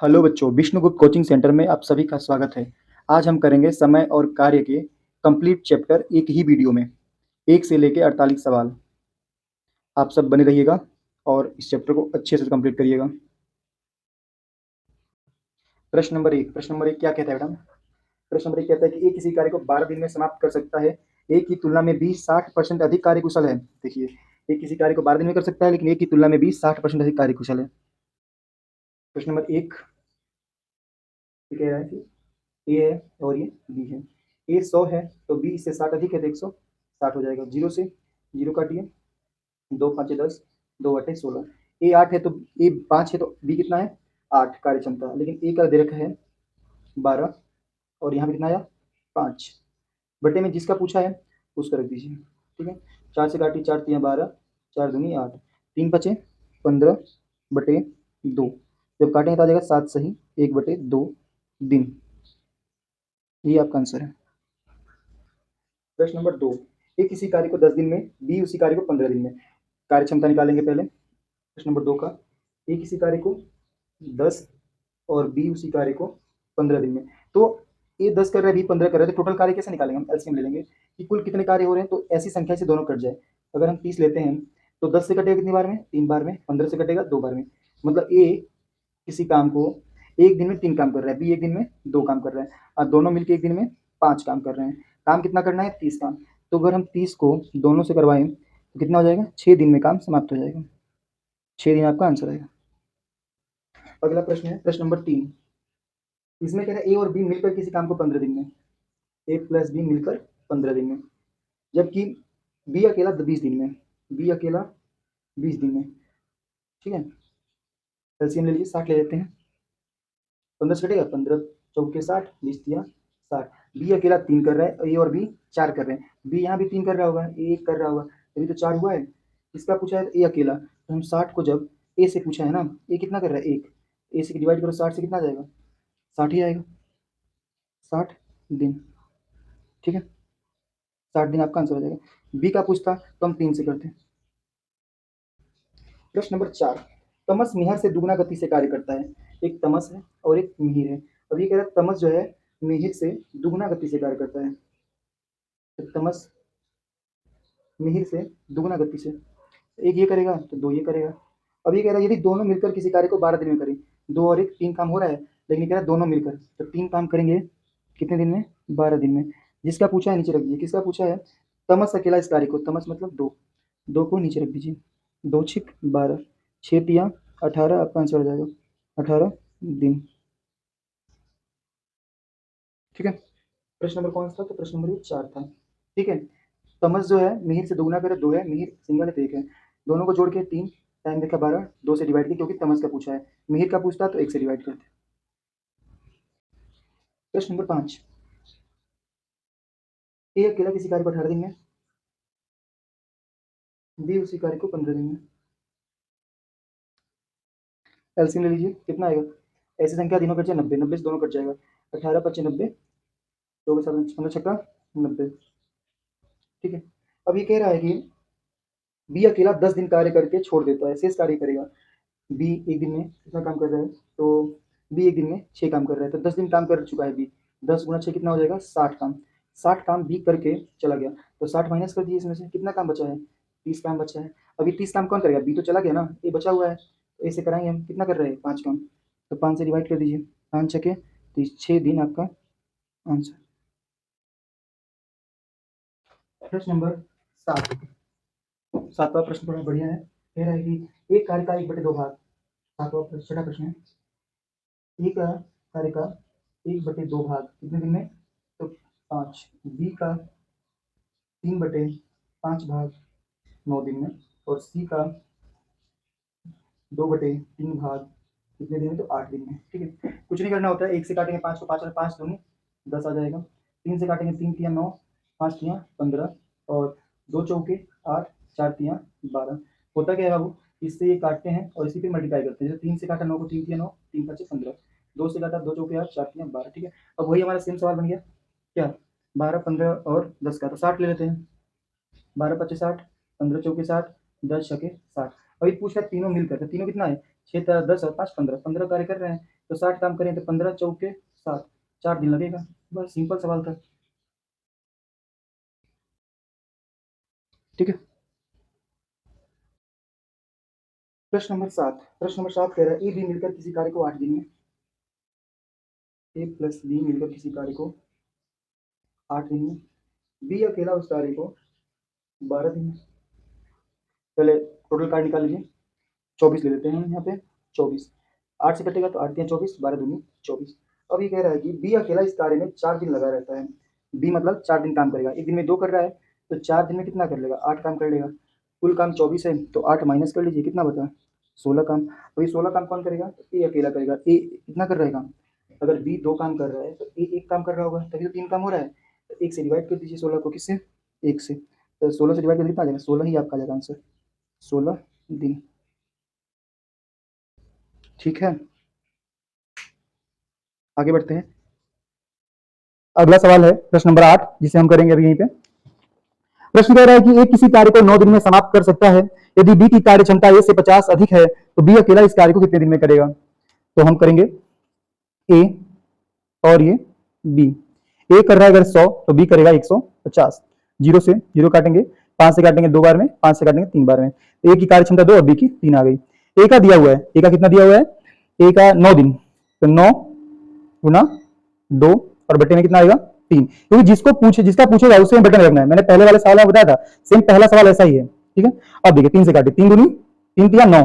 Hello बच्चों, Vishnugupta coaching centre में आप सभी का स्वागत है। आज हम करेंगे समय और कार्य के कंप्लीट चैप्टर एक ही वीडियो में, 1 से लेके 48 सवाल। आप सब बने रहिएगा और इस चैप्टर को अच्छे से कंप्लीट करिएगा। प्रश्न नंबर 1 क्या कहता है बेटा? प्रश्न नंबर 1 कहता है कि ए किसी कार्य को 12 दिन में समाप्त कर सकता है, ए की तुलना में बी 60% अधिक कार्यकुशल है। देखिए, ए किसी कार्य को 12 दिन में कर सकता है, लेकिन ए की तुलना में बी 60% अधिक कार्यकुशल है। प्रश्न नंबर 1 ये कह रहा है कि ए है और ये बी है। ए 100 है तो बी इससे 60 अधिक है तो 160 हो जाएगा। 0 से 0 काटिए, 2 5 10, 2 8 16। ए 8 है तो ए 5 है तो बी कितना है? 8 कार्य क्षमता, लेकिन ए का दे रखा है 12 और यहाँ पे कितना आया? 5 बटे में जिसका पूछा है उसका रख दीजिए। ठीक है, 4 से काटिए, 4 तिया 12, 4 दूनी 8, 3 बचे 15 बटे 2। जब काटेंगे तो आ जाएगा 7 सही 1 बटे 2 दिन। ये आपका आंसर है। प्रश्न नंबर 2, ए किसी कार्य को 10 दिन में, बी उसी कार्य को 15 दिन में। कार्य क्षमता निकालेंगे पहले। प्रश्न नंबर 2 का, ए किसी कार्य को 10 और बी उसी कार्य को 15 दिन में। तो ए 10 कर रहा है, बी 15 कर रहा है, तो टोटल कार्य कैसे निकालेंगे? हम एलसीएम ले लेंगे कि कुल कितने कार्य हो रहे हैं, तो ऐसी संख्या से दोनों कट जाए। अगर हम 30 लेते हैं तो 10 से कटेगा कितनी बार में? 3 बार में। 15 से कटेगा 2 बार में। मतलब ए किसी काम को एक दिन में 3 काम कर रहा है, बी एक दिन में 2 काम कर रहा है, और दोनों मिलकर एक दिन में 5 काम कर रहे हैं। काम कितना करना है? 30 काम। तो अगर हम 30 को दोनों से करवाएं तो कितना हो जाएगा? 6 दिन में काम समाप्त हो जाएगा। 6 दिन आपका आंसर आएगा। अगला प्रश्न है प्रश्न नंबर 3। इसमें कह रहा है ए और बी मिलकर किसी काम को 15 दिन में, ए प्लस बी मिलकर 15 दिन में, जबकि बी अकेला 20 दिन में, बी अकेला 20 दिन में। ठीक है, एलसीएम ले लीजिए, 60 ले लेते हैं। 15 से कटेगा, 15 चौके 60, 20 दिया 60। बी अकेला 3 कर रहा है, ए और बी 4 कर रहे हैं। बी यहाँ भी 3 कर रहा होगा, ए 1 कर रहा होगा, तभी तो 4 हुआ है। इसका पूछा है ए अकेला, तो हम 60 को जब ए से पूछा है ना, ए कितना कर रहा है? 1। ए से डिवाइड करो 60 से, कितना आ जाएगा? 60 ही आएगा, 60 दिन। ठीक है, 60 दिन आपका आंसर हो जाएगा। बी का पूछता तो हम 3 से करते हैं। प्रश्न नंबर 4, तमस मिहर से दुगना गति से कार्य करता है। एक तमस है और एक मिहिर है। अब ये कह रहा है तमस जो है मिहिर से दुगना गति से कार्य करता है। तो तमस मिहिर से दुगना गति से, एक ये करेगा तो 2 ये करेगा। अब ये कह रहा है यदि दोनों मिलकर किसी कार्य को 12 दिन में करें, 2 और 1 3 काम हो रहा है, लेकिन ये कह रहा है दोनों मिलकर, तो 3 काम करेंगे कितने दिन में? 12 दिन में। जिसका पूछा है नीचे रख दीजिए। किसका पूछा है? तमस अकेला इस कार्य को, तमस मतलब 2, 2 को नीचे रख दीजिए। 2 छिक 12, 6 तिया 18, आपका आंसर हो जाएगा 18 दिन। ठीक है, प्रश्न नंबर कौन सा था? तो प्रश्न नंबर 4 था। ठीक है, तमस जो है मिहिर से दोगुना करे 2 है, मिहिर सिंगल है तो 1 है। दोनों को जोड़ के 3, टाइम देखा 12, 2 से डिवाइड किया क्योंकि तमस का पूछा है। मिहिर का पूछता तो 1 से डिवाइड करते। प्रश्न नंबर 5, ए अकेला किसी कार्य को 18 दिन में, बी उसी कार्य को 15 दिन में। एलसीएम ले लीजिए, कितना आएगा? ऐसी संख्या दिनों कट जाए 90, 90 से दोनों कट जाएगा। 18 25 90, 24 7 15 छक्का 90। ठीक है, अब ये कह रहा है कि बी अकेला 10 दिन कार्य करके छोड़ देता है, शेष कार्य करेगा। बी एक दिन में कितना काम कर रहा है? तो बी एक दिन में 6 काम कर रहा है, तो 10 दिन काम कर चुका है बी। 10 गुना 6 कितना हो जाएगा? 60 काम। 60 काम बी करके चला गया, तो 60 माइनस कर दीजिए इसमें से, कितना काम बचा है? 30 काम बचा है। अभी 30 काम कौन करेगा? बी तो चला गया ना, ये बचा हुआ है, तो ऐसे कराएंगे हम। कितना कर रहे हैं? 5 काम, तो 5 से डिवाइड कर दीजिए, 5 छके 30, 6 दिन आपका आंसर। प्रश्न नंबर 7, 7वां प्रश्न थोड़ा बढ़िया है। कह रहा है कि एक कार्य का 1/2 भाग, 7वां छठा प्रश्न है, ए का कार्य का 1/2 भाग कितने दिन में? तो 5। बी का 3/5 भाग 9 दिन में, और सी का 2/3 भाग कितने दिन में? तो 8 दिन में। ठीक है, कुछ नहीं करना होता है, 1 से काटेंगे 5 को, 5 और 5 दूनी 10 आ जाएगा। 3 से काटेंगे 3 तिया 9, 5 तिया 15, और 2 चौके 8, 4 तिया 12। होता क्या है बाबू? इससे ये काटते हैं और इसी पे मल्टीप्लाई करते हैं। जैसे 3 से काटा 9 को, 3 तिया 9, 3 5 15, 2 से काटा 2 चौके 8, 4 तिया 12। ठीक है, अब वही हमारा सेम सवाल बन गया क्या? 12 15 और 10 का, तो 60 ले लेते हैं। 12 पच्चीस 60, 15 चौके 60, 10 छके 60। अभी पूछ रहा है तीनों मिलकर, तो तीनों कितना है? 6 10 और 5 15, 15 कार्य कर रहे हैं। तो 60 काम करें तो 15 चौके 7, 4 दिन लगेगा। बस सिंपल सवाल था। ठीक है। प्रश्न नंबर 7 कह रहा है ए बी मिलकर किसी कार्य को 8 दिन में, ए प्लस बी मिलकर किसी कार्य को 8 दिन में, बी अकेला उस कार्य को 12 दिन में। पहले टोटल कार्ड निकाल लीजिए। 24 ले लेते हैं यहाँ पे। 24 8 से कटेगा तो 8 या 24, 12 दूनी 24। अब ये कह रहा है कि बी अकेला इस कार्य में 4 दिन लगा रहता है। बी मतलब 4 दिन काम करेगा। एक दिन में 2 कर रहा है तो 4 दिन में कितना कर लेगा? 8 काम कर लेगा। कुल काम 24 है तो 8 माइनस कर लीजिए, कितना बचा? 16 काम। तो ये 16 काम कौन करेगा? तो ए अकेला करेगा। ए कितना कर रहेगा? अगर बी 2 काम कर रहा है तो ए 1 काम कर रहा होगा, तभी तो 3 काम हो रहा है। तो 1 से डिवाइड कर दीजिए 16 को। किससे? 1 से। तो 16 से डिवाइड कर कितना आ जाएगा? 16 ही आपका आ जाएगा आंसर, 16 दिन। ठीक है, आगे बढ़ते हैं। अगला सवाल है प्रश्न नंबर 8, जिसे हम करेंगे अभी यहीं पे। प्रश्न कह रहा है कि एक किसी कार्य को 9 दिन में समाप्त कर सकता है। यदि बी की कार्य क्षमता ए से 50 अधिक है तो बी अकेला इस कार्य को कितने दिन में करेगा? तो हम करेंगे ए और ये बी। ए कर रहा है अगर 100 तो बी करेगा 150। 0 से 0 काटेंगे, 5 से काटेंगे 2 बार में, 5 से काटेंगे 3 बार में। ए की कार्य क्षमता 2 और बी की 3 आ गई। ए का दिया हुआ है, ए का कितना दिया हुआ है? ए का 9 दिन, तो 9 गुना 2 और बटे में कितना आएगा? 3। क्योंकि जिसका पूछेगा उसे बटन रखना है। मैंने पहले वाले सवाल में बताया था, सेम पहला सवाल ऐसा ही है। ठीक है, अब देखिए 3 से काटे, 3 दूनी 3 तिया 9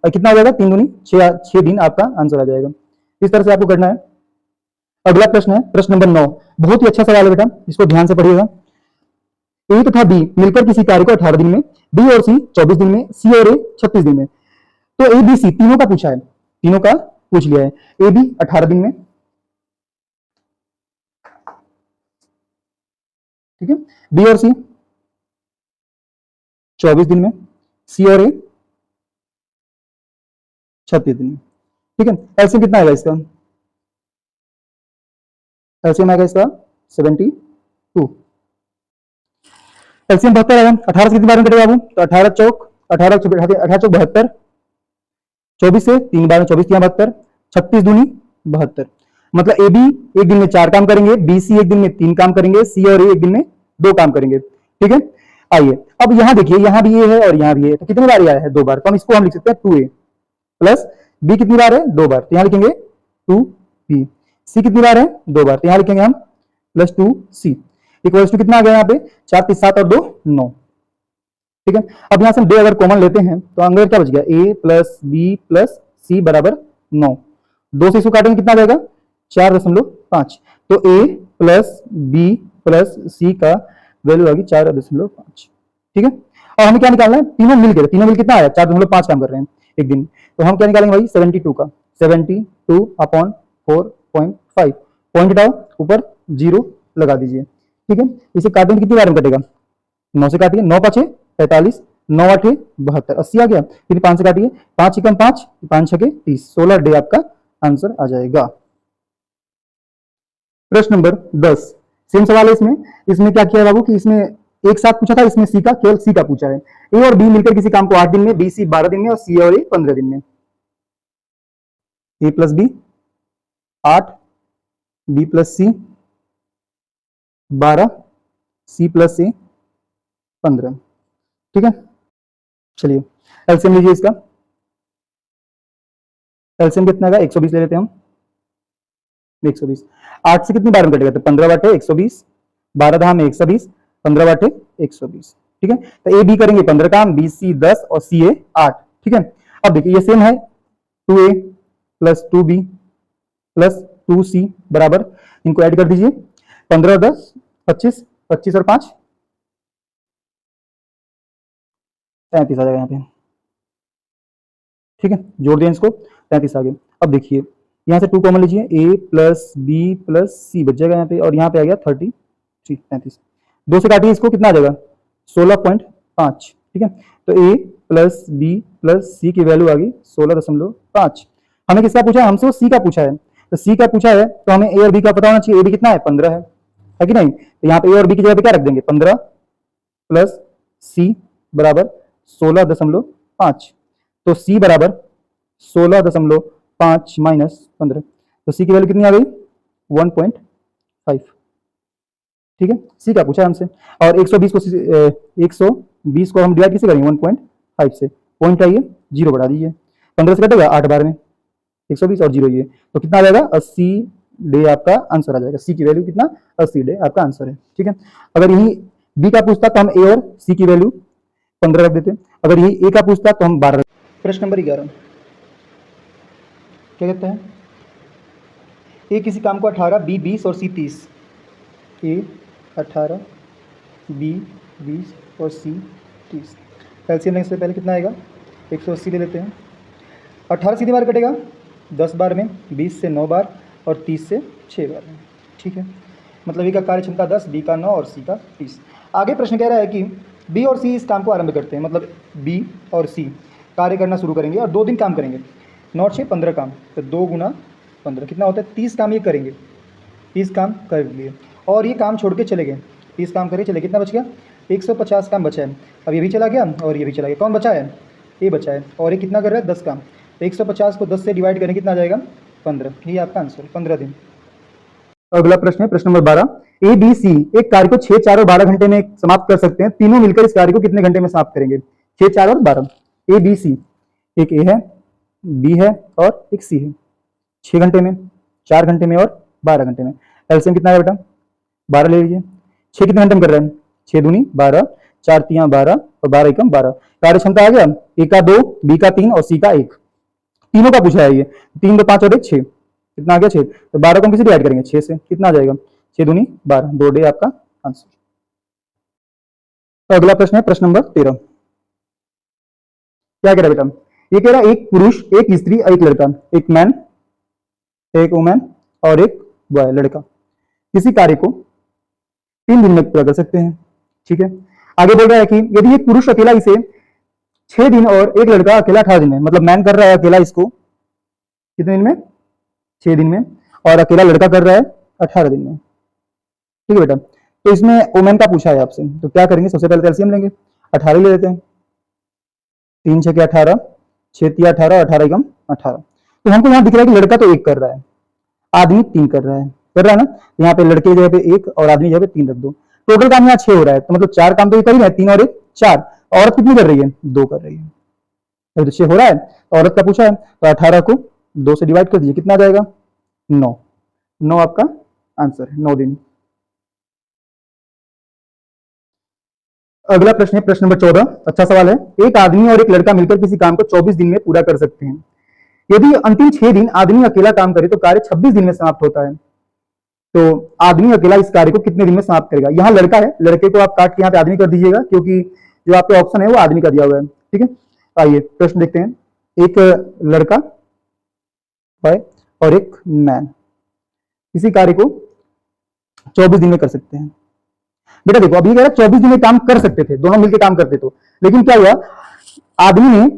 और कितना हो जाएगा? 3 दूनी 6 दिन आपका आंसर आ जाएगा। इस तरह से आपको करना है। अगला प्रश्न है प्रश्न नंबर 9। बहुत ही अच्छा सवाल है बेटा, इसको ध्यान से पढ़िएगा। ए तथा बी मिलकर किसी कार्य को 18 दिन में, बी और सी 24 दिन में, सी और ए 36 दिन में। तो ए बी सी तीनों का पूछा है, तीनों का पूछ लिया है। ए बी 18 दिन में, ठीक है, बी और सी 24 दिन में, सी और ए 36 दिन में। ठीक है, एलसीएम कितना आएगा इसका? एलसीएम आएगा इसका 72। एलसीएम 72 आएगा। 18 से कितनी बार में कटेगा बाबू? तो 18 चौक 18 चौक 72, 24 से 3 बार में 24 3 72, 36 दूनी 72। मतलब ए बी एक दिन में 4 काम करेंगे, बी सी एक दिन में 3 काम करेंगे, सी और ए एक दिन में 2 काम करेंगे। ठीक है, आइए अब यहां देखिए, यहां भी ये है और यहां भी है, तो कितनी बार ये आया है? 2 बार। तो हम इसको हम लिख सकते हैं 2a प्लस बी कितनी बार है? 2 बार, तो यहां लिखेंगे 2b। सी कितनी बार है? 2 बार, तो यहां लिखेंगे हम प्लस 2c इक्वल्स टू कितना आ गया यहाँ पे? 4 3 7 और 2 9। ठीक है, अब यहां से हम 2 अगर कॉमन लेते हैं तो अंदर क्या बच गया? a प्लस बी प्लस सी बराबर 9। 2 से इसको काटेंगे कितना आ जाएगा? 4.5। तो a प्लस बी प्लस सी का वैल्यू आ गई 4.5। ठीक है, और हमें क्या निकालना है? तीनों मिलकर, तीनों मिल कितना आया? 4.5 काम कर रहे हैं एक दिन। तो हम क्या निकालेंगे भाई? 72 का 72 अपॉन 4.5। पॉइंट हटाओ, ऊपर 0 लगा दीजिए। ठीक है, इसे काटेंगे कितनी बार में कटेगा? 9 से काटिए, 9 5 45, 9 8 72, 80 आ गया। फिर 5 से काटिए, 5 एकम 5, 5 6 30, 16 डे आपका आंसर आ जाएगा। प्रश्न नंबर 10, सेम सवाल है इसमें। इसमें क्या किया है बाबू कि इसमें एक साथ पूछा था, इसमें सी का, केवल सी का पूछा है। ए और बी मिलकर किसी काम को 8 दिन में, बी सी 12 दिन में और सी और ए 15 दिन में। ए प्लस बी 8, बी प्लस सी 12, सी प्लस ए 15। ठीक है, चलिए एलसीएम लीजिए इसका। एलसीएम कितना है? 120 ले लेते हैं हम। 120 8 से कितनी बार में कटेगा? तो 15 बाटे 120, 12 धाम में 120, 15 बाटे 120। ठीक है, तो ए बी करेंगे 15 काम, बी सी 10 और सी ए 8। ठीक है, अब देखिए ये सेम है, 2a plus 2b plus 2c बराबर, इनको ऐड कर दीजिए। 15 और 10 25, 25 और 5 33 आ जाएगा यहाँ पे। ठीक है, जोड़ दिया इसको, 33 आ गया। अब देखिए यहाँ से 2 कॉमन लीजिए, a प्लस बी प्लस सी बच जाएगा यहाँ पे, और यहाँ पे आ गया 33 33। 2 से काटिए इसको, कितना आ जाएगा? 16.5। ठीक है, तो a प्लस बी प्लस सी की वैल्यू आ गई 16.5। हमें किसका पूछा है? हमसे सी का पूछा है। तो सी का पूछा है तो हमें ए और बी का पता होना चाहिए। ए बी कितना है? 15 है कि नहीं? तो यहाँ पे ए और बी की जगह पे क्या रख देंगे? 15 प्लस सी बराबर 16.5। तो सी बराबर 16.5 5 माइनस 15, तो सी की वैल्यू कितनी आ गई 1.5। ठीक है, सी का पूछा है हमसे। और 120 को 120 को हम डिवाइड किसे करेंगे 1.5 से, पॉइंट आइए 0 बढ़ा दीजिए, 15 से कटेगा 8 बार में 120 और 0 ये, तो कितना आ जाएगा 80 डे आपका आंसर आ जाएगा। सी की वैल्यू कितना 80 डे आपका आंसर है। ठीक है, अगर यही बी का पूछता तो हम ए और सी की वैल्यू 15 रख देते, अगर यही ए का पूछता तो हम 12 रख। प्रश्न नंबर 11 क्या कहता है, ए किसी काम को 18, बी 20 और सी 30। ए 18, बी 20 और सी 30। एलसीएम लेने से पहले कितना आएगा 180 ले लेते हैं। 18 सीधी बार कटेगा 10 बार में, 20 से 9 बार और 30 से 6 बार में। ठीक है, मतलब ए का कार्य क्षमता 10, बी का 9 और सी का 30। आगे प्रश्न कह रहा है कि बी और सी इस काम को आरंभ करते हैं, मतलब बी और सी कार्य करना शुरू करेंगे और 2 दिन काम करेंगे। 9 6 15 काम, तो 2 गुना 15 कितना होता है 30 काम ये करेंगे। 30 काम कर लिए और ये काम छोड़ के चले गए, 30 काम करके चले, कितना बच गया 150 काम बचा है। अब ये भी चला गया और ये भी चला गया, कौन बचा है ये बचा है, और ये कितना कर रहा है 10 काम, तो 150 को 10 से डिवाइड करें कितना आ जाएगा 15, ये आपका आंसर 15 दिन। अगला प्रश्न है प्रश्न नंबर 12, ए बी सी एक कार्य को 6 4 और 12 घंटे में समाप्त कर सकते हैं, तीनों मिलकर इस कार्य को कितने घंटे में समाप्त करेंगे। 6 4 और 12, ए बी सी, एक ए है, बी है और एक सी है, 6 घंटे में, 4 घंटे में और 12 घंटे में। एलसीएम कितना है बेटा 12 ले लीजिए। 6 कितने घंटे में कर रहे हैं 6 दूनी 12, 4 तियां 12 और 12 एकम 12। कार्य क्षमता आ गया, ए का 2, बी का 3 और सी का 1। तीनों का पूछा है ये, 3 2 5 और 1 6, कितना आ गया 6, तो 12 को हम किसे डिवाइड करेंगे 6 से, कितना आ जाएगा 6 दूनी 12, 2 डे आपका आंसर। तो अगला प्रश्न है प्रश्न नंबर 13, क्या कह रहा है बेटा, ये कह रहा है एक पुरुष, एक स्त्री, एक लड़का, एक मैन, एक वुमेन और एक बॉय लड़का किसी कार्य को 3 दिन में पूरा कर सकते हैं। ठीक है, आगे बोल रहा है कि यदि एक पुरुष अकेला इसे 6 दिन और एक लड़का अकेला 18 दिन में, मतलब मैन कर रहा है अकेला इसको कितने दिन में 6 दिन में, और अकेला लड़का कर रहा है 18 दिन में। ठीक है बेटा, तो इसमें वुमेन का पूछा है आपसे, तो क्या करेंगे सबसे पहले एलसीएम लेंगे, 18 ले लेते हैं, 3 6 के 18, 6 तिया 18, 18 एकम 18। तो हमको यहाँ दिख रहा है कि लड़का तो 1 कर रहा है, आदमी 3 कर रहा है ना, यहाँ पे लड़के की जगह पे 1 और आदमी की जगह पे 3 रख दो, टोटल काम यहाँ 6 हो रहा है, तो मतलब 4 काम तो ये कर ही रहा है, 3 और 1 4, औरत कितनी कर रही है 2 कर रही है, तो 6 हो रहा है, तो औरत का पूछा है, तो 18 को 2 से डिवाइड कर दीजिए, कितना आ जाएगा 9, 9 आपका आंसर है, 9 दिन। अगला प्रश्न है प्रश्न नंबर 14, अच्छा सवाल है, एक आदमी और एक लड़का मिलकर किसी काम को 24 दिन में पूरा कर सकते हैं, यदि अंतिम 6 दिन आदमी अकेला काम करे तो कार्य 26 दिन में समाप्त होता है, तो आदमी अकेला इस कार्य को कितने दिन में समाप्त करेगा। यहाँ लड़का है, लड़के को आप काट के यहाँ पे आदमी कर दीजिएगा, क्योंकि जो आपके ऑप्शन है वो आदमी का दिया हुआ है। ठीक है, आइए प्रश्न देखते हैं, एक लड़का बॉय और एक मैन इसी कार्य को 24 दिन में कर सकते हैं। बेटा देखो अभी कह रहा है 24 दिन में काम कर सकते थे, दोनों मिलकर काम करते, तो लेकिन क्या हुआ आदमी ने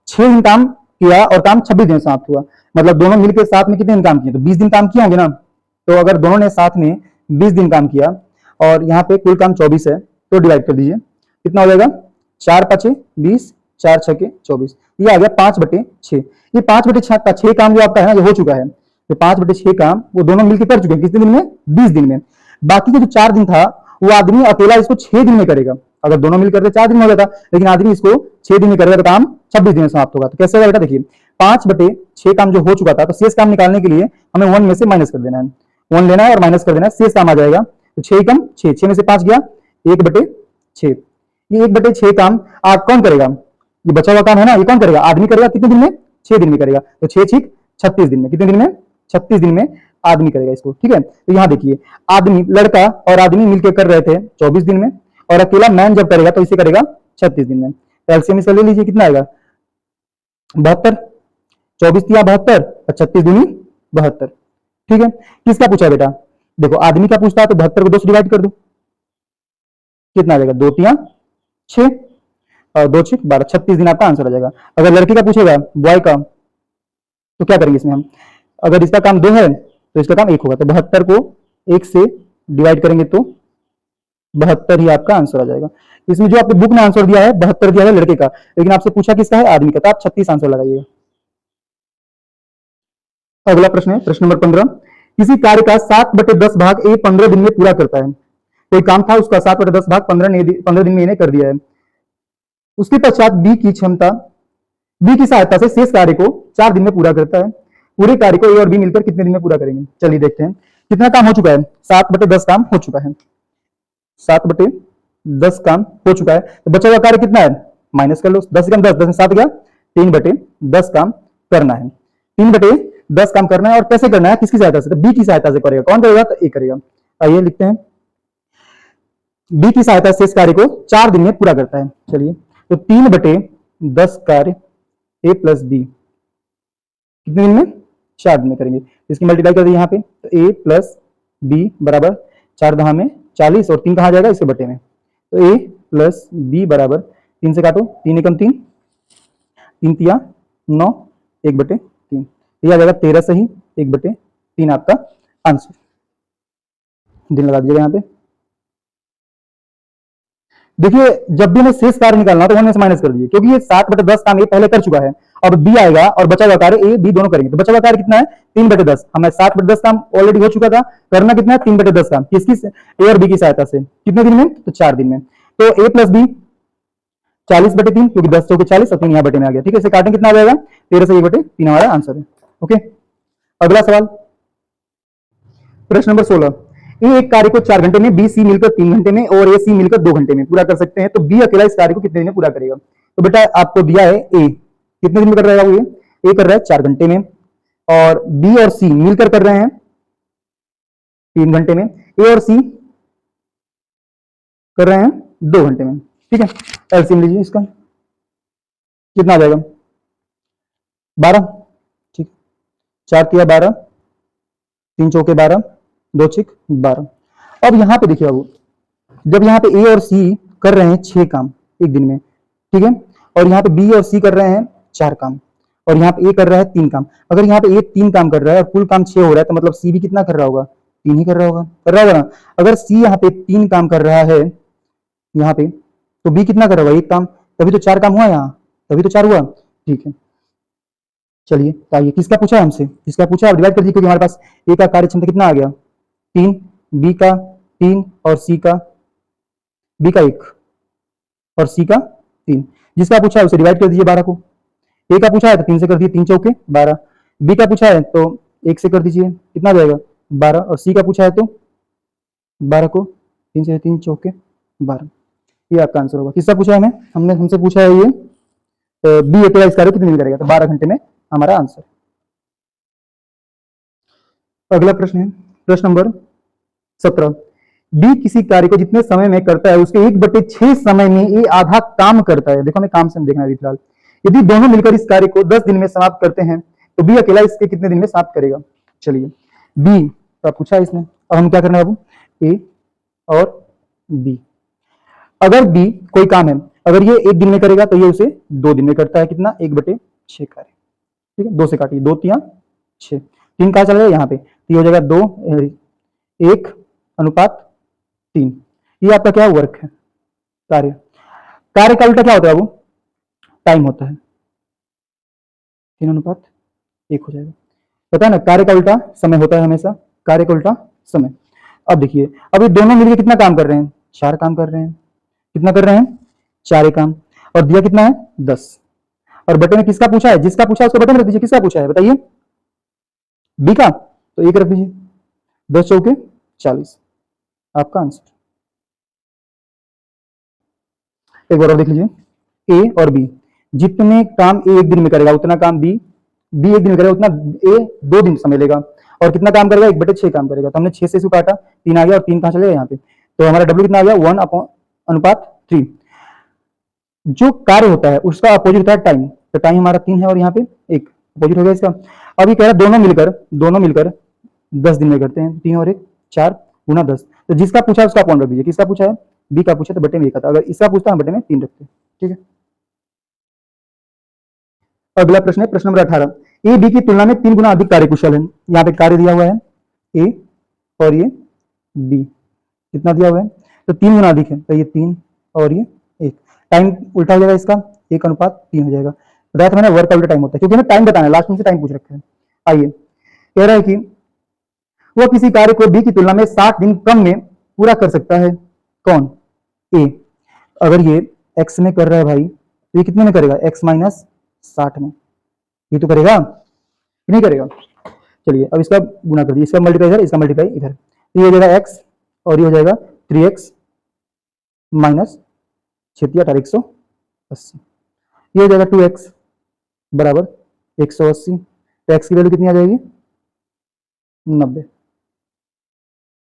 6 दिन काम किया और काम 26 दिन समाप्त हुआ, मतलब दोनों मिलकर साथ में कितने दिन काम किए, तो 20 दिन काम किए होंगे ना, तो अगर दोनों ने साथ में 20 दिन काम किया और यहाँ पे कुल काम 24 है, तो डिवाइड कर दीजिए, कितना हो जाएगा 4 5 20, 4 6 24, ये आ गया 5/6। ये 5/6 काम जो आपका है ना ये हो चुका है, तो 5/6 काम वो दोनों मिलकर कर चुके हैं, कितने दिन में 20 दिन में। बाकी के जो 4 दिन था वो आदमी अकेला इसको 6 दिन में करेगा, अगर दोनों मिलकर करते 4 दिन में हो जाता, लेकिन आदमी इसको 6 दिन में करेगा तो काम 26 दिन में समाप्त होगा। तो कैसे होगा बेटा, देखिए 5/6 काम जो हो चुका था, तो शेष काम निकालने के लिए हमें 1 में से माइनस कर देना है, 1 लेना है और माइनस कर देना है, शेष काम आ जाएगा, तो 6 कम 6, 6 में से 5 गया 1/6, ये 1/6 काम आप कौन करेगा, ये बचा हुआ काम है ना, ये कौन करेगा आदमी करेगा, कितने दिन में 6 दिन में करेगा, तो 6 6 36 दिन में, कितने दिन में 36 दिन में आदमी करेगा इसको। ठीक है, तो यहाँ देखिए आदमी लड़का और आदमी मिलकर कर रहे थे 24 दिन में, और अकेला मैन जब करेगा तो इसे करेगा 36 दिन में। तो एलसीएम इसका ले लीजिए, कितना आएगा 72, 24 तिया 72 और 36 दूनी 72। ठीक है, किसका पूछा बेटा, देखो आदमी का पूछता है तो 72 को 2 से डिवाइड कर दो, कितना आ जाएगा 2 तिया 6 और 2 6 12, 36 दिन आपका आंसर आ जाएगा। अगर लड़के का पूछेगा बॉय का, तो क्या करेंगे इसमें हम, अगर इसका काम 2 है तो इसका काम 1 होगा, तो 72 को 1 से डिवाइड करेंगे तो 72 ही आपका आंसर आ जाएगा। इसमें जो आपके बुक में आंसर दिया है 72 दिया है लड़के का, लेकिन आपसे पूछा किसका है आदमी का, तो आप 36 आंसर लगाइएगा। अगला प्रश्न है प्रश्न नंबर 15। किसी कार्य का 7/10 भाग ए 15 दिन में पूरा करता है। कोई काम था, उसका 7/10 भाग 15 दिन में इन्हें कर दिया है। उसके पश्चात बी की सहायता से शेष कार्य को 4 दिन में पूरा करता है। पूरे कार्य को ए और बी मिलकर कितने दिन में पूरा करेंगे? चलिए देखते हैं कितना काम हो चुका है। 7/10 काम हो चुका है, 7/10 काम हो चुका है, तो बचा हुआ कार्य कितना है? माइनस कर लो, 10 से 10 में 7 गया, 3/10 काम करना है। 3/10 काम करना है, और कैसे करना है? किसकी सहायता से? तो बी की सहायता से करेगा। कौन करेगा? तो ए करेगा। आइए लिखते हैं, बी की सहायता से इस कार्य को 4 दिन में पूरा करता है। चलिए, तो 3/10 कार्य ए प्लस बी कितने दिन में? 4 दिन में करेंगे। इसकी मल्टीप्लाई कर दी यहाँ पे, तो ए प्लस बी बराबर 4 दहा में 40, और 3 कहाँ जाएगा? इसके बटे में। तो ए प्लस बी बराबर 3 से काटो, 3 एकम 3, 3 तिया 9, 1/3, यह आ जाएगा 13 सही, 1/3 आपका आंसर। दिन लगा दीजिएगा यहाँ पे। देखिए, जब भी हमें शेष कार्य निकालना तो 1 में से माइनस कर दीजिए, क्योंकि ये 7/10 काम ये पहले कर चुका है। अब बी आएगा और बचा हुआ कार्य ए बी दोनों करेंगे। तो बचा हुआ कार्य कितना है? 3/10। हमें 7/10 काम ऑलरेडी हो चुका था, करना कितना है? 3/10 काम। किसकी? ए और बी की सहायता से। कितने दिन में? तो 4 दिन में। तो ए प्लस बी 40/3, क्योंकि 10 चौके 40 और 3 यहाँ बटे में आ गया। ठीक है, इसे काटें, कितना आ जाएगा? 13 से 1/3 हमारा आंसर है। ओके, अगला सवाल प्रश्न नंबर 16। ए एक कार्य को 4 घंटे में, बी सी मिलकर 3 घंटे में और ए सी मिलकर 2 घंटे में पूरा कर सकते हैं। तो बी अकेला इस कार्य को कितने दिन में पूरा करेगा? तो बेटा आपको दिया है ए कितने दिन में कर रहा है? वो ए कर रहा है 4 घंटे में, और बी और सी मिलकर कर रहे हैं 3 घंटे में, ए और सी कर रहे हैं 2 घंटे में। ठीक है, एलसीएम लीजिए इसका, कितना आ जाएगा? 12। ठीक, 4 तिया 12, 3 चौके 12, 2 छिक 12। अब यहां पे देखिए बाबू, जब यहाँ पे ए और सी कर रहे हैं 6 काम एक दिन में, ठीक है, और यहाँ पे बी और सी कर रहे हैं 4 काम, और यहाँ पे ए कर रहा है 3 काम। अगर यहाँ पे ए 3 काम कर रहा है और कुल काम 6 हो रहा है, तो मतलब सी भी कितना कर रहा होगा? 3 ही कर रहा होगा, ना? अगर सी यहाँ पे 3 काम कर रहा है यहाँ पे, तो बी कितना कर रहा होगा? 1 काम, तभी तो 4 काम हुआ यहाँ, तभी तो 4 हुआ। ठीक है, चलिए तो आइए, किसका पूछा है हमसे? किसका पूछा है? डिवाइड कर दीजिए, क्योंकि हमारे पास ए का कार्य क्षमता कितना आ गया? 3, बी का 3 और सी का, बी का 1 और सी का 3। जिसका पूछा है उसे डिवाइड कर दीजिए 12 को। ए का पूछा है तो 3 से कर दिए, 3 चौके 12। बी का पूछा है तो 1 से कर दीजिए, कितना आ जाएगा? 12। और सी का पूछा है तो 12 को 3 से 3 चौके 12। ये आपका आंसर होगा। किसका पूछा है हमें? हमसे पूछा है ये बी अकेला इस कार्य कितने दिन करेगा? तो 12 घंटे में हमारा आंसर। अगला प्रश्न है प्रश्न नंबर 17। बी किसी कार्य को जितने समय में करता है उसके 1/6 समय में ये आधा काम करता है। देखो, हमें काम से देखना है फिलहाल। यदि दोनों मिलकर इस कार्य को 10 दिन में समाप्त करते हैं, तो बी अकेला इसके कितने दिन में समाप्त करेगा? चलिए, बी तो पूछा है इसने, अब हम क्या करना है बाबू? ए और बी। अगर बी कोई काम है, अगर ये 1 दिन में करेगा तो ये उसे 2 दिन में करता है। कितना? 1/6 कार्य। ठीक है, 2 से काटिए, 2 तिया 6, 3 कहाँ चला जाएगा? यहाँ पे, तो ये हो जाएगा 2 1/3। ये आपका क्या वर्क है? कार्य। कार्य का उल्टा क्या होता है बाबू? टाइम होता है। 3/1 हो जाएगा। पता है ना, कार्य का उल्टा समय होता है हमेशा, कार्य का उल्टा समय। अब देखिए, अब ये दोनों मिलकर कितना काम कर रहे हैं? 4 काम कर रहे हैं। कितना कर रहे हैं? 4 काम, और दिया कितना है? 10। और बटे में किसका पूछा है? जिसका पूछा है उसको बटे में रख दीजिए। किसका पूछा है बताइए? बी का, तो 1 रख दीजिए, 10 चौके 40 आपका आंसर। एक बार और देख लीजिए, ए और बी जितने काम ए 1 दिन में करेगा उतना काम बी 1 दिन में करेगा, उतना ए 2 दिन समय लेगा। और कितना काम करेगा? 1/6 काम करेगा। तो हमने 6 से इसको काटा, 3 आ गया, और 3 कहाँ चलेगा? यहाँ पे। तो हमारा डब्ल्यू कितना आ गया? 1/3। जो कार्य होता है उसका अपोजिट होता है टाइम। तो टाइम हमारा 3 है और यहाँ पे 1 अपोजिट हो गया इसका। अब ये कह रहा है दोनों मिलकर 10 दिन में करते हैं। 3 और 1 4 गुना 10। तो जिसका पूछा है उसका अपॉन रख दीजिए। किसका पूछा है? बी का पूछा तो बटे में 1 आता। अगर इसका पूछता है बटे में 3 रखते हैं। ठीक है, अगला प्रश्न है प्रश्न नंबर 18। ए बी की तुलना में 3 गुना अधिक कार्यकुशल है। यहाँ पे कार्य दिया हुआ है ए और ये बी, कितना दिया हुआ है? तो 3 गुना अधिक है, तो ये 3 और ये 1। टाइम उल्टा हो जाएगा इसका, 1/3 हो जाएगा। बताया था मैंने, वर्क का उल्टा टाइम होता है, क्योंकि हमें टाइम बताना है, लास्ट में से टाइम पूछ रखा है। आइए, कह रहा है कि वह किसी कार्य को बी की तुलना में 60 दिन कम में पूरा कर सकता है। कौन? ए। अगर ये एक्स में कर रहा है भाई, तो ये कितने में करेगा? एक्स माइनस 60 में। ये तो करेगा कि नहीं करेगा? चलिए अब इसका गुना कर दिए, इसका मल्टीप्लाई इधर, इसका मल्टीप्लाई इधर, तो ये हो जाएगा एक्स और ये हो जाएगा 3x माइनस 180, ये हो जाएगा 2x बराबर 180। तो x की वैल्यू कितनी आ जाएगी? 90।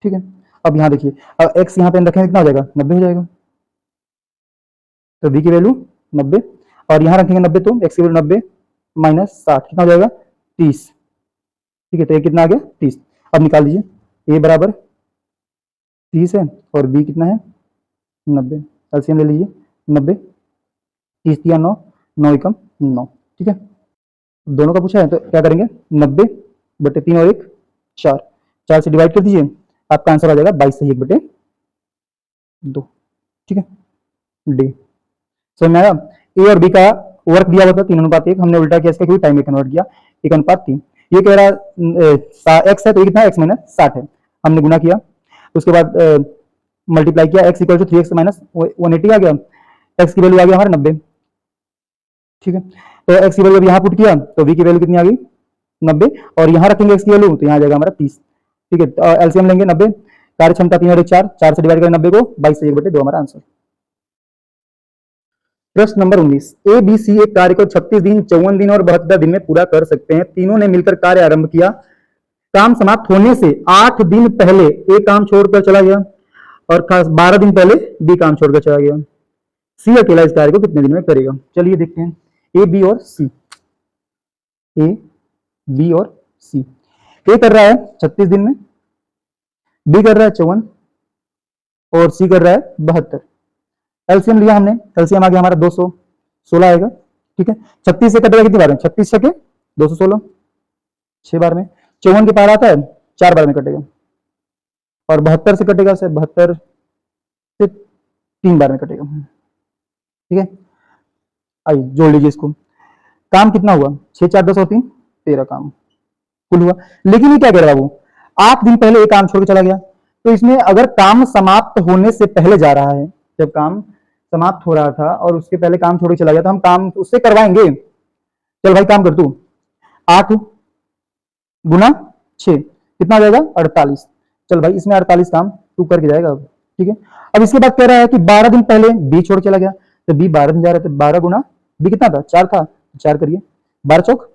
ठीक है, अब यहाँ देखिए, अब x यहाँ पे रखें कितना हो जाएगा? 90 हो जाएगा। तो v की वैल्यू 90 और यहाँ रखेंगे 90, तो x की वैल्यू 90 माइनस 60 कितना हो जाएगा? 30। ठीक है, तो ये कितना आ गया? 30। अब निकाल दीजिए, a बराबर 30 है और b कितना है? 90। एलसीएम ले लीजिए, 90 30 दिया 9, 9 एकम 9। ठीक है, दोनों का पूछा है तो क्या करेंगे? 90 बटे 3 और 1 4, 4 से डिवाइड कर दीजिए, आपका आंसर आ जाएगा 22 से 1 बटे 2। ठीक है, डी। समझ में आया? ए और बी का वर्क दिया हुआ था 3:1, हमने उल्टा किया, इसका क्योंकि टाइम में कन्वर्ट किया 1:3। ये कह रहा एक्स है तो ये कितना? एक्स माइनस 60 है, हमने गुना किया, उसके बाद मल्टीप्लाई किया, x equal to 3x minus 180 आ गया, x की वैल्यू आ गया हमारा 90। ठीक है, तो x की वैल्यू यहाँ पुट किया तो v की वैल्यू कितनी आ गई? 90 और यहाँ रखेंगे x की वैल्यू तो यहाँ आ जाएगा हमारा 30। ठीक है, तो एलसीएम लेंगे 90, कार्य क्षमता 3 और 1 4, 4 से डिवाइड करें 90 को, 22 से 1 बटे 2 हमारा आंसर। प्रश्न नंबर 19, ए बी सी एक कार्य को 36 दिन 54 दिन और 72 दिन में पूरा कर सकते हैं। तीनों ने मिलकर कार्य आरंभ किया, काम समाप्त होने से 8 दिन पहले ए काम छोड़कर चला गया और खास 12 दिन पहले बी काम छोड़कर चला गया। सी अकेला इस कार्य को कितने दिन में करेगा? चलिए देखते हैं, ए बी और सी, ए बी और सी। ए कर रहा है 36 दिन में, बी कर रहा है 54 और सी कर रहा है 72। एलसीएम लिया हमने, एलसीएम आ गया हमारा 216 आएगा। ठीक है, 36 से कटेगा कितनी बार में? 36 से 216 6 बार में, 54 के पार आता है 4 बार में कटेगा और 72 से कटेगा, 72 से 3 बार में कटेगा। ठीक है, आइए जोड़ लीजिए इसको। काम कितना हुआ? 6 4 10 और 3 13 काम कुल हुआ। लेकिन ये क्या कह रहा है? वो 8 दिन पहले एक काम छोड़ के चला गया, तो इसमें अगर काम समाप्त होने से पहले जा रहा है, जब काम समाप्त हो रहा था और उसके पहले काम छोड़ के चला गया, तो हम काम उससे करवाएंगे। चल भाई काम कर तू, 8 गुना 6 कितना आ जाएगा? 48। चल भाई इसमें 48 काम तू करके जाएगा अब। ठीक है, अब इसके बाद कह रहा है कि 12 दिन पहले बी छोड़ चला गया, तो बी 12 दिन जा रहा था, 12 गुना बी कितना था? 4 था, 4 करिए, 12 चौक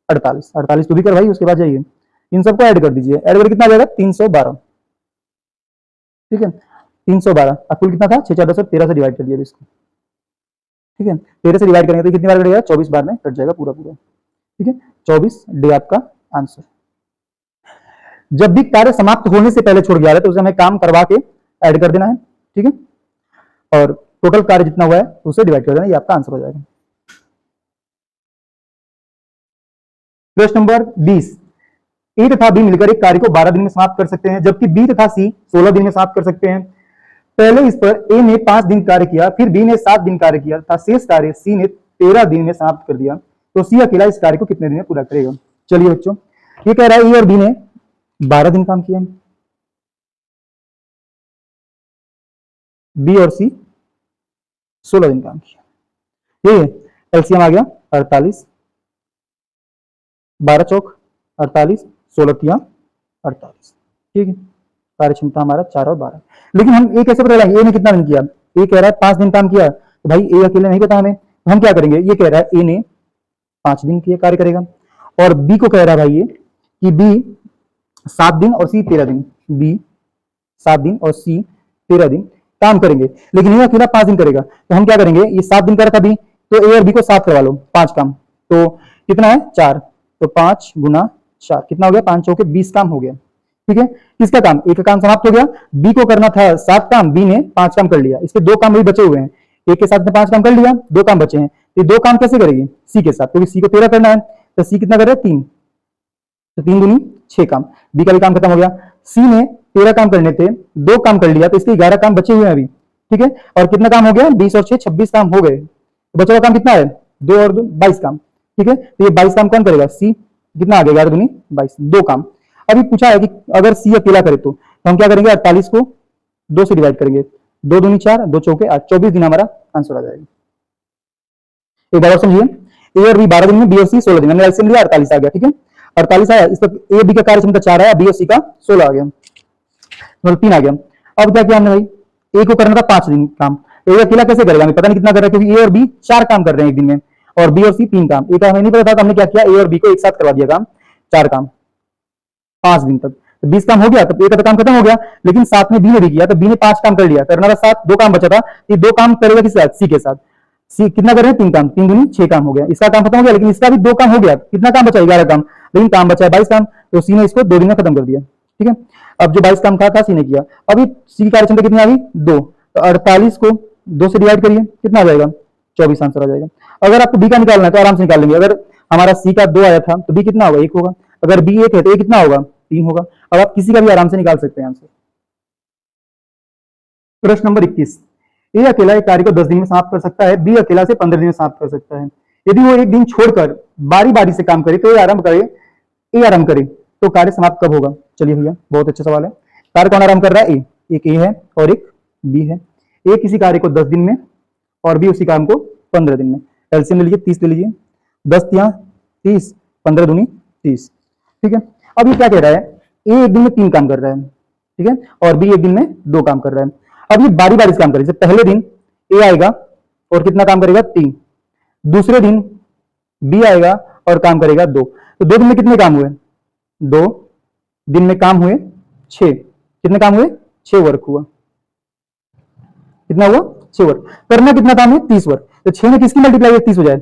48, 48 तो भी कर भाई। उसके बाद जाइए इन सबको ऐड कर दीजिए, ऐड करके कितना आ जाएगा? 312। ठीक है, 312 कुल कितना था? 6 4 10 और 13 से डिवाइड कर दिया इसको। ठीक है, 13 से डिवाइड करेंगे तो कितनी बार कटेगा? 24 बार में कट जाएगा पूरा पूरा। ठीक है, 24 डी आपका आंसर। जब भी कार्य समाप्त होने से पहले छोड़ गया है तो उसे हमें काम करवा के ऐड कर देना है। ठीक है, और टोटल कार्य जितना हुआ है उसे डिवाइड कर देना, ये आपका आंसर हो जाएगा। प्रश्न नंबर 20, ए तथा बी मिलकर एक कार्य को 12 दिन में समाप्त कर सकते हैं, जबकि बी तथा सी 16 दिन में समाप्त कर सकते हैं। पहले इस पर ए ने 5 दिन कार्य किया, फिर बी ने 7 दिन कार्य किया तथा शेष कार्य सी ने 13 दिन में समाप्त कर दिया, तो सी अकेला इस कार्य को कितने दिन में पूरा करेगा? चलिए बच्चों, ये कह रहा है ए और बी ने 12 दिन काम किया, बी और सी 16 दिन काम किया। ये एलसीएम आ गया 48, 12 चौक 48, 16 तिया 48। ठीक है, कार्य क्षमता हमारा 4 और 12। लेकिन हम ए कैसे पता लगाएंगे? ए ने कितना दिन किया? ए कह रहा है 5 दिन काम किया, तो भाई ए अकेले नहीं पता हमें, तो हम क्या करेंगे? ये कह रहा है ए ने 5 दिन किया कार्य करेगा, और बी को कह रहा है भाई ये कि बी 7 दिन और सी 13 दिन, बी 7 दिन और सी 13 दिन काम करेंगे, लेकिन ये अकेला 5 दिन करेगा, तो हम क्या करेंगे? ये 7 दिन कर रहा था बी, तो ए और बी को 7 करवा लो, 5 काम, तो कितना है? 4, तो 5 गुना 4 कितना हो गया? 5 चौके 20 काम हो गया। ठीक है, किसका काम? एक का काम समाप्त हो गया, बी को करना था 7 काम, बी ने 5 काम कर लिया, इसके 2 काम भी बचे हुए हैं, एक के साथ में 5 काम कर लिया, 2 काम बचे हैं, ये 2 काम कैसे करेगी? सी के साथ, क्योंकि सी को 13 करना है, तो सी कितना कर रहा है? 3, तो 3 दूनी 6 काम, बी का भी काम खत्म हो गया। सी ने 13 काम करने थे, 2 काम कर लिया, तो इसके 11 काम बचे हुए हैं अभी। ठीक है, और कितना काम हो गया? 20 और 6 26 काम हो गए, तो बचा हुआ काम कितना है? 2 और 2 22 काम। ठीक है, तो ये 22 काम कौन करेगा? सी, कितना आ गया, 11 दूनी 22, 2 काम। अभी पूछा है कि अगर सी अकेला करे तो हम क्या करेंगे, 48 को 2 से डिवाइड करेंगे, 2 दूनी 4, 2 चौके 8, 24 दिन हमारा आंसर आ जाएगा। एक बार और समझिए, ए और बी 12 दिन में, बी और सी 16 दिन में, हमने एलसीएम लिया 48 आ गया, ठीक है। 48 आया, इस पर ए बी का कार्य क्षमता 4 आया, बी और सी का 16 आ गया, मतलब 3 आ गया। अब क्या किया हमने भाई, ए को करना था 5 दिन काम, ए अकेला कैसे करेगा, हमें पता नहीं कितना कर रहा है, क्योंकि ए और बी 4 काम कर रहे हैं एक दिन में, और बी और सी 3 काम। ए का हमें नहीं पता था, तो हमने क्या किया, ए और बी को एक साथ करवा दिया काम, 4 काम 5 दिन तक, तो 20 काम हो गया, तो ए का तो काम खत्म हो गया, लेकिन साथ में बी ने भी किया, तो बी ने 5 काम कर लिया, करना था 7, 2 काम बचा था, ये 2 काम करेगा किसके साथ, सी के साथ। सी कितना कर रहे हैं, 3 काम, 3 दूनी 6 काम हो गया, इसका काम खत्म हो गया, लेकिन इसका भी 2 काम हो गया, कितना काम बचा, 11 काम, लेकिन काम बचा है 22 काम, तो सी ने इसको 2 दिन में खत्म कर दिया, ठीक है। अब जो 22 काम था सी ने किया, अभी सी की कार्यक्षमता कितनी आ गई, 2, तो 48 को 2 से डिवाइड करिए, कितना आ जाएगा, 24 आंसर आ जाएगा। अगर आपको बी का निकालना है तो आराम से निकाल लेंगे, अगर हमारा सी का 2 आया था तो बी कितना होगा, 1 होगा, अगर बी 1 है तो ए कितना होगा, 3 होगा। अब आप किसी का भी आराम से निकाल सकते हैं आंसर। प्रश्न नंबर 21, ए अकेला एक कार्य को 10 दिन में समाप्त कर सकता है, बी अकेला से 15 दिन में समाप्त कर सकता है। यदि वो एक दिन छोड़कर बारी बारी से काम करे तो ए आरंभ करे तो कार्य समाप्त कब होगा। चलिए भैया, बहुत अच्छा सवाल है। कार्य कौन आरंभ कर रहा है, ए, एक ए है और एक बी है। ए किसी कार्य को 10 दिन में और बी उसी काम को 15 दिन में। एलसीएम ले लीजिए, 30 ले लीजिए, 10 या 30, 15 दूनी 30, ठीक है। अब ये क्या कह रहा है, ए एक दिन में 3 काम कर रहा है, ठीक है, और बी एक दिन में 2 काम कर रहा है। अब ये बारी बारी से काम करेगा, पहले दिन ए आएगा और कितना काम करेगा, 3, दूसरे दिन बी आएगा और काम करेगा 2, तो 2 दिन में कितने काम हुए, 2 दिन में काम हुए 6, कितने काम हुए, 6 वर्क हुआ, कितना हुआ, 6 वर्क। करना कितना काम है, 30 वर्क, तो 6 में किसकी मल्टीप्लाई 30 हो जाए,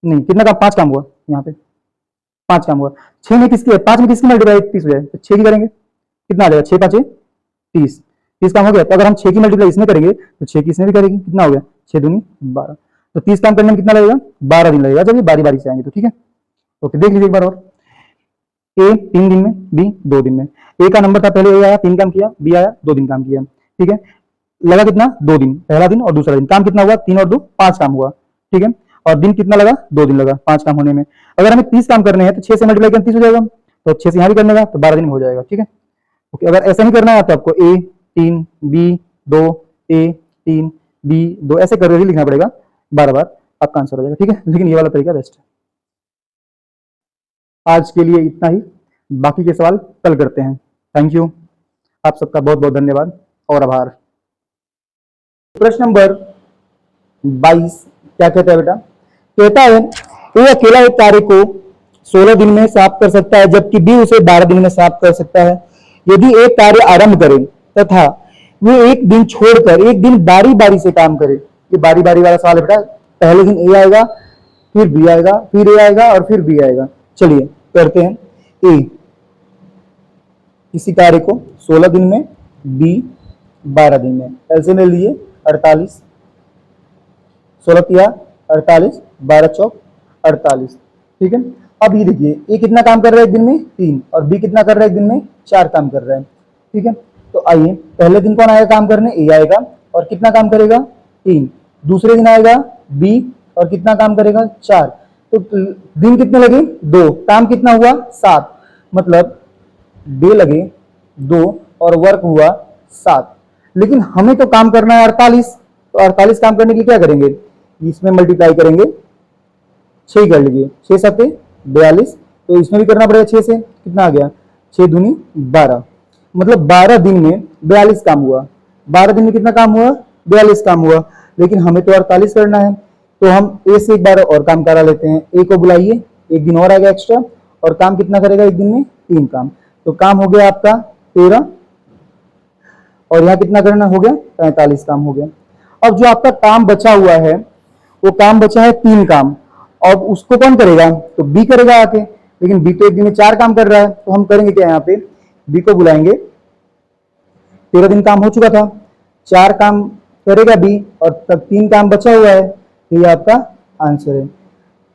नहीं, कितना काम, 5 काम हुआ, यहाँ पे 5 काम हुआ, 6 में किसकी, 5 में किसकी मल्टीप्लाई 30 हो जाए, तो 6 की करेंगे, कितना आ जाएगा, 6 5 30, 30 काम हो गया। तो अगर हम 6 की मल्टीप्लाई इसमें करेंगे तो 6 की इसमें भी करेंगे, कितना हो गया, 6 दूनी 12, तो 30 काम करने में कितना लगेगा, 12 दिन लगेगा, जब ये बारी बारी से आएंगे तो, ठीक है। ओके, देख लीजिए एक बार और, ए 3 दिन में, बी 2 दिन में। ए का नंबर था, पहले ए आया 3 काम किया, बी आया 2 दिन काम किया, ठीक है, लगा कितना, 2 दिन, पहला दिन और दूसरा दिन, काम कितना हुआ, 3 और 2 5 काम हुआ, ठीक है, और दिन कितना लगा, 2 दिन लगा 5 काम होने में। अगर हमें 30 काम करने हैं तो 6 से मल्टीप्लाई करना 30 हो जाएगा, तो 6 से यहाँ भी करने का तो 12 दिन में हो जाएगा, ठीक है। ओके, अगर ऐसा नहीं करना है तो आपको ए 3 बी 2 ए 3 बी 2 ऐसे करके ही लिखना पड़ेगा, बार बार आपका आंसर हो जाएगा, ठीक है, लेकिन ये वाला तरीका बेस्ट है। आज के लिए इतना ही, बाकी के सवाल कल करते हैं। थैंक यू, आप सबका बहुत बहुत धन्यवाद और आभार। प्रश्न नंबर 22 क्या कहता है बेटा, कहता है ये अकेला एक कार्य को 16 दिन में समाप्त कर सकता है, जबकि बी उसे 12 दिन में समाप्त कर सकता है। यदि एक कार्य आरंभ करे तथा वो एक दिन छोड़कर एक दिन बारी बारी से काम करे, ये बारी बारी वाला सवाल है बेटा, पहले दिन ए आएगा, फिर बी आएगा, फिर ए आएगा और फिर बी आएगा। चलिए करते हैं, ए किसी कार्य को 16 दिन में, बी 12 दिन में, एलसीएम ले लीजिए 48, 16 तिया 48, 12 चौक 48, ठीक है। अब ये देखिए, ए कितना काम कर रहा है एक दिन में, 3, और बी कितना कर रहा है एक दिन में, 4 काम कर रहा है, ठीक है। तो आइए, पहले दिन कौन आएगा काम करने, ए आएगा और कितना काम करेगा, 3, दूसरे दिन आएगा बी और कितना काम करेगा, 4, तो दिन कितने लगे, 2, काम कितना हुआ, 7, मतलब डे लगे 2 और वर्क हुआ 7, लेकिन हमें तो काम करना है 48, तो 48 काम करने के लिए क्या करेंगे, इसमें मल्टीप्लाई करेंगे, 6 कर लीजिए, 6 7 42, तो इसमें भी करना पड़ेगा 6 से, कितना आ गया, 6 दूनी 12, मतलब 12 दिन में 42 काम हुआ, 12 दिन में कितना काम हुआ, 42 काम हुआ, लेकिन हमें तो 48 करना है, तो हम ए से एक बार और काम करा लेते हैं, ए को बुलाइए, एक दिन और आ गया एक्स्ट्रा, और काम कितना करेगा एक दिन में, 3 काम, तो काम हो गया आपका 13, और यहाँ कितना करना हो गया, 45 काम हो गया। अब जो आपका काम बचा हुआ है, वो काम बचा है 3 काम, अब उसको कौन करेगा, तो बी करेगा आके, लेकिन बी तो एक दिन में 4 काम कर रहा है, तो हम करेंगे क्या, यहाँ पे बी को बुलाएंगे, 13 दिन काम हो चुका था, 4 काम करेगा बी और तब 3 काम बचा हुआ है, तो ये आपका आंसर है।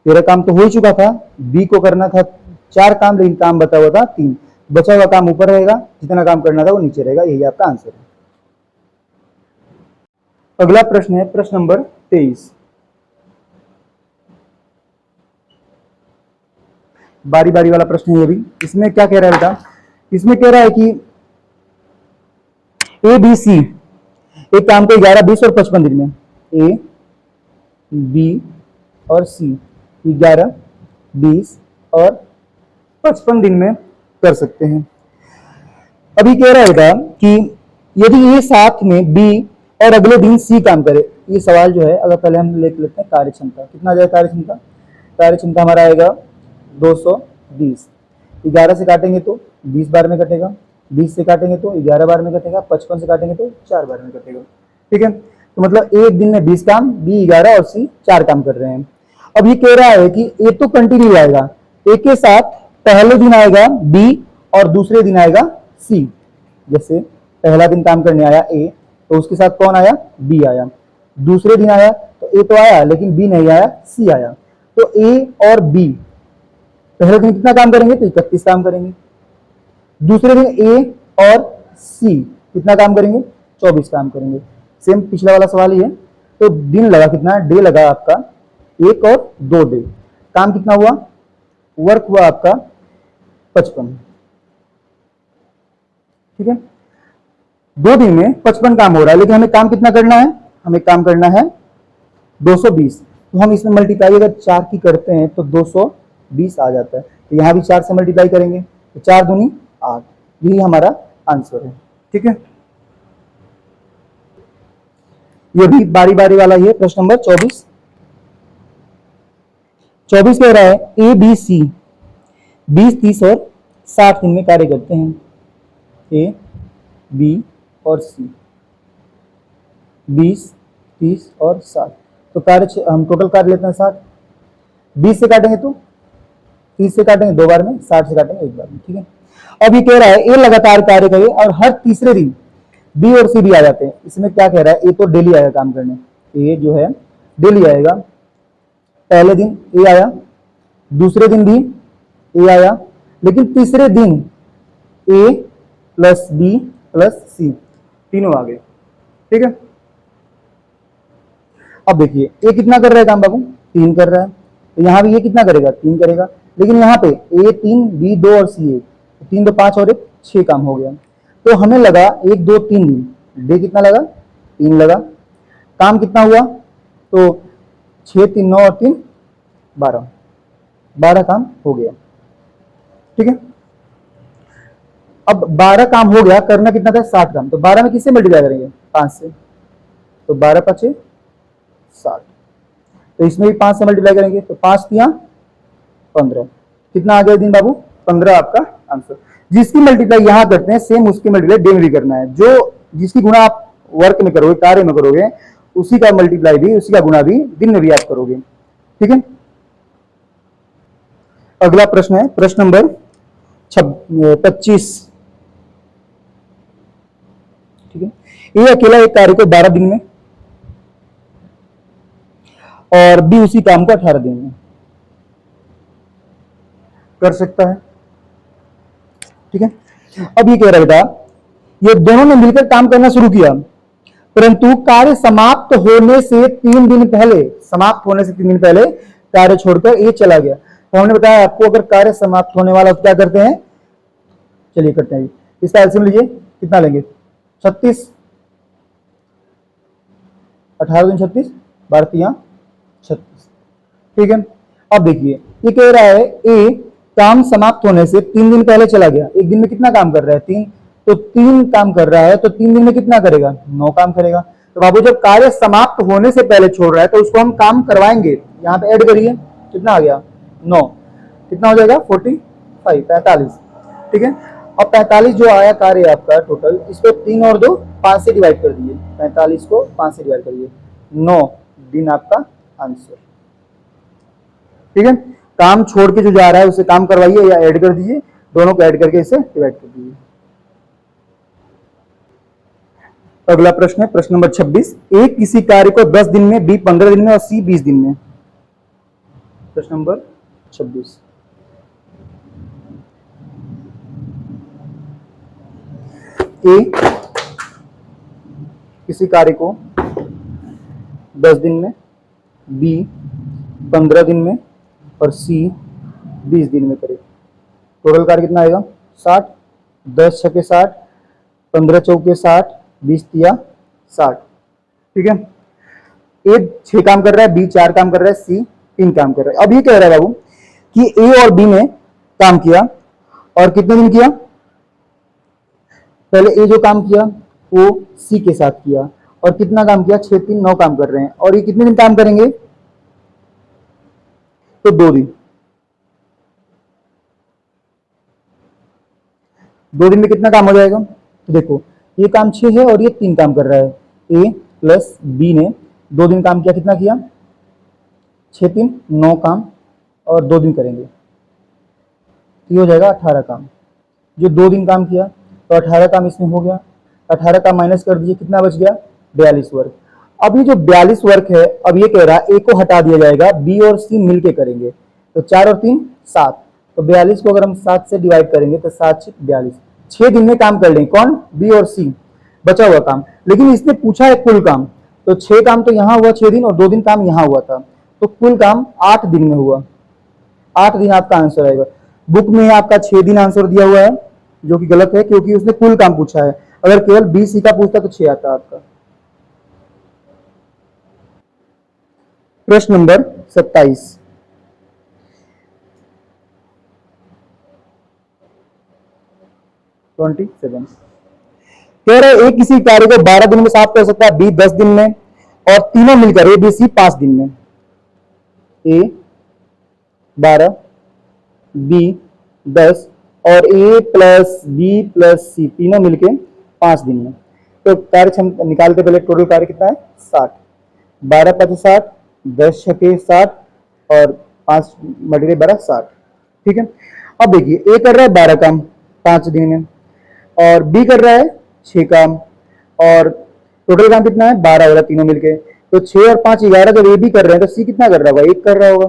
13 काम तो हो ही चुका था, बी को करना था 4 काम, लेकिन काम बचा हुआ था 3, बचा हुआ काम ऊपर रहेगा, जितना काम करना था वो नीचे रहेगा, यही आपका आंसर है। अगला प्रश्न है प्रश्न नंबर 23। बारी बारी वाला प्रश्न है ये भी। इसमें क्या कह रहा है बेटा, इसमें कह रहा है कि ए बी सी एक काम को 11, 20 और 55 दिन में, ए बी और सी 11, 20 और 55 दिन में कर सकते हैं। अभी कह रहा है बेटा कि यदि ये साथ में बी और अगले दिन सी काम करे, ये सवाल जो है अगर पहले हम लिख लेते हैं कार्यक्षमता, कितना आ जाए कार्यक्षमता, कार्यक्षमता हमारा आएगा 220। 11 से काटेंगे तो 20 बार में कटेगा, 20 से काटेंगे तो 11 बार में कटेगा, 55 से काटेंगे तो 4 बार में कटेगा। ठीक है, तो मतलब एक दिन में 20 काम, बी 11 और सी 4 काम कर रहे हैं। अब ये कह रहा है कि ए तो कंटिन्यू आएगा, ए के साथ पहले दिन आएगा बी और दूसरे दिन आएगा सी। जैसे पहला दिन काम करने आया ए, तो उसके साथ कौन आया, बी आया। दूसरे दिन आया तो ए तो आया लेकिन बी नहीं आया, सी आया। तो ए और बी पहले दिन कितना काम करेंगे, तो 31 काम करेंगे। दूसरे दिन ए और सी कितना काम करेंगे, 24 काम करेंगे। सेम पिछला वाला सवाल ही है। तो दिन लगा कितना, डे लगा आपका 1 और 2 डे। काम कितना हुआ, वर्क हुआ आपका 55। ठीक है, 2 दिन में 55 काम हो रहा है, लेकिन हमें काम कितना करना है, हमें काम करना है 220। तो हम इसमें मल्टीप्लाई अगर 4 की करते हैं तो 220 आ जाता है। तो यहां भी 4 से मल्टीप्लाई करेंगे तो 4 दूनी 8, यही हमारा आंसर है। ठीक है, ये भी बारी बारी वाला ही है। प्रश्न नंबर 24। 24 कह रहा है ए बी सी 20, 30 और 60 दिन में कार्य करते हैं। ए बी और सी 20, 30 और 60, तो कार्य हम टोटल कार्य लेते हैं 60। 20 से काटेंगे तो 30 से काटेंगे 2 बार में, 60 से काटेंगे 1 बार में। ठीक है, अब ये कह रहा है ए लगातार कार्य करे और हर तीसरे दिन बी और सी भी आ जाते हैं। इसमें क्या कह रहा है, ए तो डेली आएगा काम करने, ए जो है डेली आएगा। पहले दिन ए आया, दूसरे दिन भी ए आया, लेकिन तीसरे दिन ए प्लस बी प्लस सी तीनों आ गए। ठीक है, अब देखिए ए कितना कर रहा है काम बाबू, 3 कर रहा है। तो यहां भी ये कितना करेगा, 3 करेगा। लेकिन यहाँ पे ए 3, बी 2 और सी 1, 3 2 5 और 1 6 काम हो गया। तो हमें लगा 1 2 3 दिन, डे कितना लगा, 3 लगा। काम कितना हुआ, तो 6 3 9 और 3 12, 12 काम हो गया। ठीक है, अब 12 काम हो गया, करना कितना था 60 काम। तो 12 में किससे मल्टीप्लाई करेंगे, 5 से। तो 12 5 60, तो इसमें भी 5 से मल्टीप्लाई करेंगे तो 5 तिया 15, कितना आ गया दिन बाबू, 15 आपका आंसर। जिसकी मल्टीप्लाई यहां करते हैं सेम उसकी मल्टीप्लाई डे में भी करना है। जो जिसकी गुणा आप वर्क में करोगे, कार्य में करोगे, उसी का मल्टीप्लाई भी, उसी का गुणा भी दिन में भी आप करोगे। ठीक है, अगला प्रश्न है प्रश्न नंबर 25। ठीक है, ये अकेला एक कार्य को 12 दिन में और बी उसी काम को 18 दिन में कर सकता है। ठीक है, अब ये कह रहा बेटा, ये दोनों ने मिलकर काम करना शुरू किया, परंतु कार्य समाप्त होने से 3 दिन पहले, समाप्त होने से 3 दिन पहले कार्य छोड़कर ये चला गया। तो हमने बताया आपको अगर कार्य समाप्त होने वाला तो क्या करते हैं, चलिए करते हैं। इसका एलसीएम लीजिए, कितना लेंगे, 36, 18 दिन 36, 12 तिया 36। ठीक है, अब देखिए ये कह रहा है ए काम समाप्त होने से 3 दिन पहले चला गया। एक दिन में कितना काम कर रहा है, 3, तो 3 काम कर रहा है, तो 3 दिन में कितना करेगा, 9 काम करेगा। तो बाबू जब कार्य समाप्त होने से पहले छोड़ रहा है तो उसको हम काम करवाएंगे। यहाँ पे ऐड करिए, कितना आ गया 9, कितना हो जाएगा 45, 45। ठीक है, अब 45 जो आया कार्य आपका टोटल, इस पे 3 और 2 5 से डिवाइड कर दिए, 45 को 5 से डिवाइड करिए, 9 दिन आपका आंसर। ठीक है, काम छोड़ के जो जा रहा है उसे काम करवाइए या ऐड कर दीजिए, दोनों को ऐड करके इसे डिवाइड कर दीजिए। अगला प्रश्न है प्रश्न नंबर 26। ए किसी कार्य को 10 दिन में, बी 15 दिन में और सी 20 दिन में। प्रश्न नंबर 26। ए किसी कार्य को 10 दिन में, बी 15 दिन में और सी 20 दिन में करे। टोटल कार्य कितना आएगा 60, 10 छके 60, 15 चौके 60, 20 तिया 60। ठीक है, ए 6 काम कर रहा है, बी 4 काम कर रहा है, सी 3 काम कर रहा है। अब ये कह रहा है बाबू कि ए और बी ने काम किया और कितने दिन किया, पहले ए जो काम किया वो सी के साथ किया और कितना काम किया, 6 3 9 काम कर रहे हैं। और ये कितने दिन काम करेंगे, तो 2 दिन। 2 दिन में कितना काम हो जाएगा, तो देखो ये काम 6 है और ये 3 काम कर रहा है। ए प्लस बी ने 2 दिन काम किया, कितना किया, 6 3 9 काम और 2 दिन करेंगे, तो ये हो जाएगा 18 काम। जो 2 दिन काम किया तो 18 काम इसमें हो गया। 18 काम माइनस कर दीजिए, कितना बच गया, 42 वर्ग। अब ये जो 42 वर्ग है, अब ये कह रहा है ए को हटा दिया जाएगा, बी और सी मिलके करेंगे, तो 4 और 3 7, तो 42 को अगर हम 7 से डिवाइड करेंगे तो 7 6 42, 6 दिन में काम कर लेंगे, कौन, बी और सी, बचा हुआ काम। लेकिन इसने पूछा है कुल काम, तो 6 काम तो यहां हुआ 6 दिन और 2 दिन काम यहां हुआ था, तो कुल काम 8 दिन में हुआ। 8 दिन आपका आंसर आएगा। बुक में आपका 6 दिन आंसर दिया हुआ है, जो कि गलत है क्योंकि उसने कुल काम पूछा है। अगर केवल बी सी का पूछता तो 6 आता आपका। प्रश्न नंबर 27, कह रहे एक किसी कार्य को 12 दिन में समाप्त कर सकता है, बी 10 दिन में और तीनों मिलकर ए बी सी 5 दिन में। ए 12, बी 10 और ए प्लस बी प्लस सी तीनों मिलके 5 दिन में। तो कार्य क्षमता निकालते पहले टोटल कार्य कितना है 60, 12 5 60, 10 छके 60 और 5 मल्टीप्लाई 12 60। ठीक है, अब देखिए ए कर रहा है 12 काम 5 दिन में और बी कर रहा है 6 काम और टोटल काम कितना है 12 होगा तीनों मिलके। तो 6 और 5 11, जब ए बी कर रहे हैं तो सी कितना कर रहा होगा, 1 कर रहा होगा।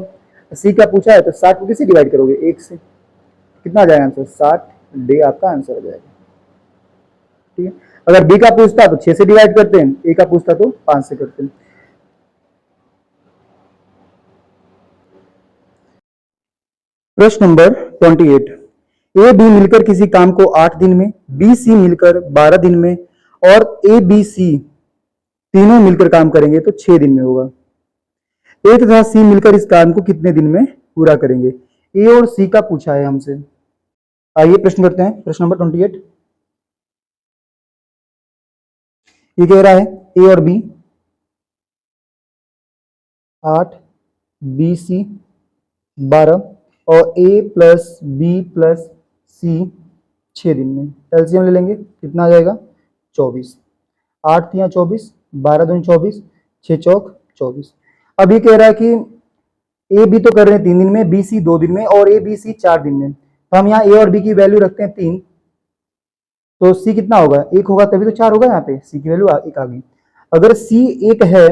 सी क्या पूछा है, तो 60 को किससे डिवाइड करोगे, 1 से, कितना आ जाएगा आंसर 60, डी आपका आंसर हो जाएगा। ठीक है, अगर बी का पूछता तो 6 से डिवाइड करते हैं, ए का पूछता तो 5 से करते हैं। प्रश्न नंबर 28, ए बी मिलकर किसी काम को 8 दिन में, बी सी मिलकर 12 दिन में और ए बी सी तीनों मिलकर काम करेंगे तो 6 दिन में होगा। ए तथा सी मिलकर इस काम को कितने दिन में पूरा करेंगे, ए और सी का पूछा है हमसे। आइए प्रश्न करते हैं, प्रश्न नंबर 28। ये कह रहा है ए और बी 8, बी सी 12 और ए प्लस बी प्लस सी 6 दिन में। एलसीएम ले लेंगे, कितना आ जाएगा 24, 8 तिया 24, 12 दूनी 24, 6 चौक 24। अब ये कह रहा है कि ए बी तो कर रहे हैं 3 दिन में, बी सी 2 दिन में और ए बी सी 4 दिन में। तो हम यहाँ ए और बी की वैल्यू रखते हैं 3, तो सी कितना होगा, 1 होगा तभी तो 4 होगा, यहाँ पे सी की वैल्यू 1 आ गई। अगर सी 1 है,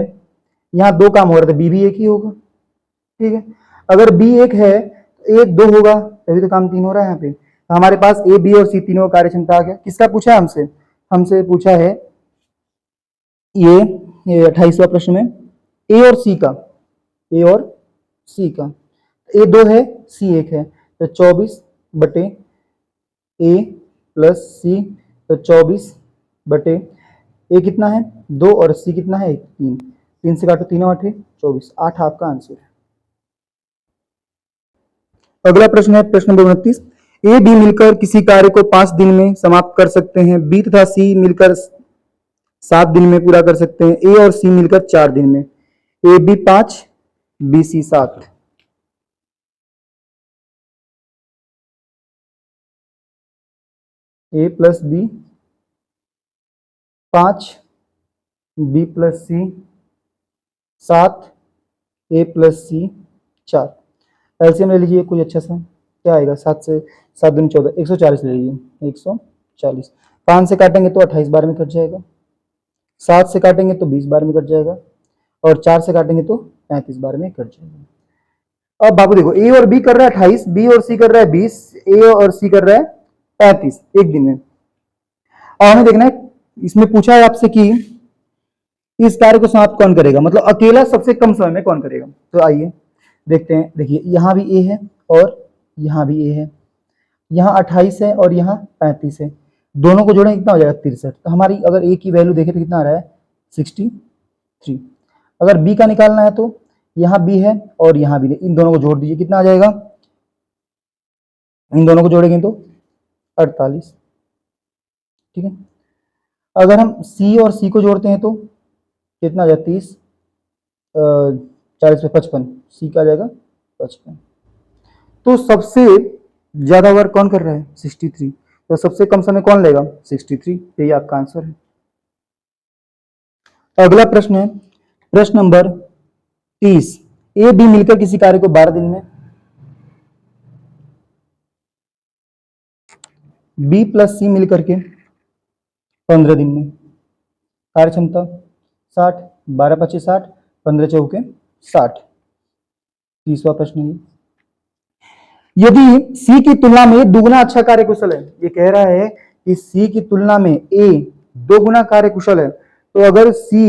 यहाँ 2 काम हो रहा था, बी भी 1 ही होगा। ठीक है, अगर बी 1 है तो 1 2 होगा तभी तो काम 3 हो रहा है यहाँ पे। तो हमारे पास ए बी और सी तीनों कार्य क्षमता आ गया। किसका पूछा है हमसे, हमसे पूछा है ये 28वां प्रश्न में ए और सी का, ए और सी का, ए 2 है सी 1 है, तो 24 बटे ए प्लस सी, तो 24 बटे ए कितना है 2 और सी कितना है 3, 3 से काटो 3 8 24, 8 आपका आंसर है। अगला प्रश्न है प्रश्न नंबर 29, ए बी मिलकर किसी कार्य को 5 दिन में समाप्त कर सकते हैं, बी तथा सी मिलकर 7 दिन में पूरा कर सकते हैं, ए और सी मिलकर 4 दिन में। A B 5, B C 7। A plus B 5, B plus C 7, A plus C 4। LCM ले लीजिए कोई अच्छा सा, क्या आएगा 7 से 7 दूनी 14, 140 ले लीजिए, 140। 5 से काटेंगे तो 28 बार में कट जाएगा, 7 से काटेंगे तो 20 बार में कट जाएगा और 4 से काटेंगे तो 35 बार में कट जाएगा। अब बाबू देखो, ए और बी कर रहा है 28, बी और सी कर रहा है 20, ए और सी कर रहा है 35 एक दिन में। और हमें देखना है, इसमें पूछा है आपसे कि इस कार्य को समाप्त कौन करेगा, मतलब अकेला सबसे कम समय में कौन करेगा। तो आइए देखते हैं, देखिए यहां भी ए है और यहाँ भी ए है, यहाँ 28 है और यहाँ 35 है, दोनों को जोड़ें कितना हो जाएगा 63। तो हमारी अगर ए की वैल्यू देखें तो कितना आ रहा है 63। अगर बी का निकालना है तो यहाँ बी है और यहाँ बी है, इन दोनों को जोड़ दीजिए, कितना आ जाएगा, इन दोनों को जोड़ेंगे तो 48। ठीक है, अगर हम सी और सी को जोड़ते हैं तो कितना आ जाएगा 30, 40 पे 55, सी का आ जाएगा 55। तो सबसे ज्यादा वर्क कौन कर रहा है 63, तो सबसे कम समय कौन लेगा 63, यही आपका आंसर है। अगला प्रश्न है प्रश्न नंबर 30। ए बी मिलकर किसी कार्य को 12 दिन में, बी प्लस सी मिलकर के 15 दिन में, कार्य क्षमता 60, 12 25 60, 15 चौके 60। 30वां प्रश्न है, यदि सी की तुलना में दुगुना अच्छा कार्य कुशल है, ये कह रहा है कि सी की तुलना में ए 2 गुना कार्य कुशल है, तो अगर सी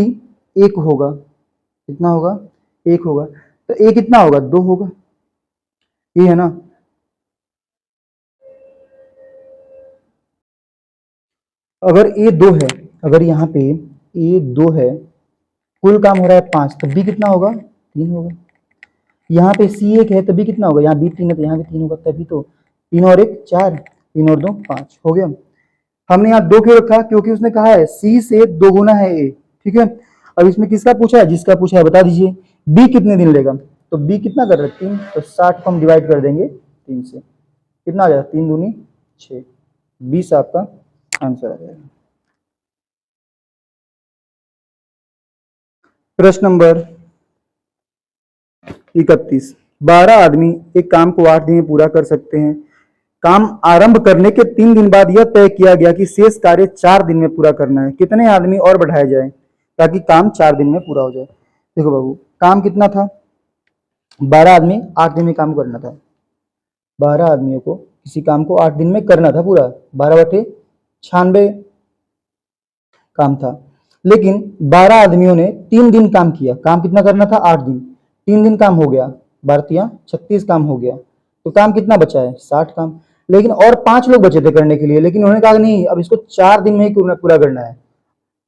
1 होगा, कितना होगा 1 होगा, तो ए कितना होगा 2 होगा, ये है ना। अगर ए 2 है, अगर यहाँ पे ए 2 है, कुल काम हो रहा है 5, तो बी कितना होगा 3 होगा। यहाँ पे सी 1 है तो बी कितना होगा, यहाँ बी 3 है तो यहाँ भी 3 होगा, तभी तो 3 और 1 4, 3 और 2 5 हो गया। हमने यहाँ 2 क्यों रखा, क्योंकि उसने कहा है सी से 2 गुना है ए। ठीक है, अब इसमें किसका पूछा है, जिसका पूछा है बता दीजिए। बी कितने दिन लेगा, तो बी कितना कर रहा है 3, तो 60 को हम डिवाइड कर देंगे 3 से, कितना आ जाएगा 3 दूनी 6, 20 आपका आंसर आ जाएगा। प्रश्न नंबर 31। 12 आदमी एक काम को 8 दिन में पूरा कर सकते हैं। काम आरंभ करने के 3 दिन बाद यह तय किया गया कि शेष कार्य 4 दिन में पूरा करना है, कितने आदमी और बढ़ाए जाए ताकि काम 4 दिन में पूरा हो जाए। देखो बाबू, काम कितना था, 12 आदमी 8 दिन में काम करना था, 12 आदमियों को किसी काम को 8 दिन में करना था पूरा, 12/96 काम था, लेकिन 12 आदमियों ने 3 दिन काम किया। काम कितना करना था 8 दिन, 3 दिन काम हो गया, 12 36 काम हो गया, तो काम कितना बचा है 60 काम। लेकिन और 5 लोग बचे थे करने के लिए, लेकिन उन्होंने कहा नहीं, अब इसको 4 दिन में ही पूरा करना है।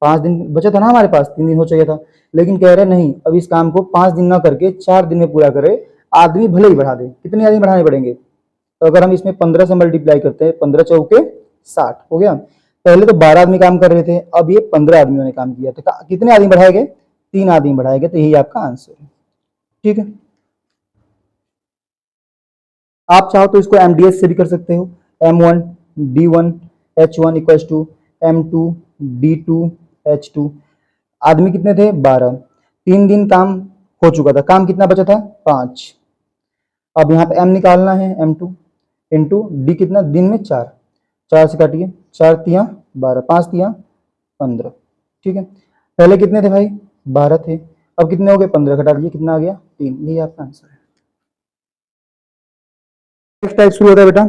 5 दिन बचा था ना हमारे पास, 3 दिन हो चाहिए था, लेकिन कह रहे नहीं, अब इस काम को 5 दिन ना करके 4 दिन में पूरा करे। आदमी भले ही बढ़ा दे, कितने आदमी बढ़ाने पड़ेंगे, तो अगर हम इसमें 15 से मल्टीप्लाई करते हैं, 15 चौके 60 हो गया। पहले तो 12 आदमी काम कर रहे थे, अब ये 15 आदमियों ने काम किया, तो कितने आदमी बढ़ाए गए 3 आदमी बढ़ाए गए, तो यही आपका आंसर है। ठीक है, आप चाहो तो इसको एमडीएस से भी कर सकते हो, M1 D1 H1 equal to M2 D2 H2। आदमी कितने थे 12, 3 दिन काम हो चुका था, काम कितना बचा था 5। अब यहाँ पे M निकालना है, M2 इंटू डी कितना दिन में 4, 4 से काटिए, 4 तिया 12, 5 तिया 15। ठीक है, पहले कितने थे भाई 12 थे, अब कितने हो गए 15 घटा दीजिए, कितना आ गया 3, यही आपका आंसर है। नेक्स्ट टाइप शुरू होता है बेटा,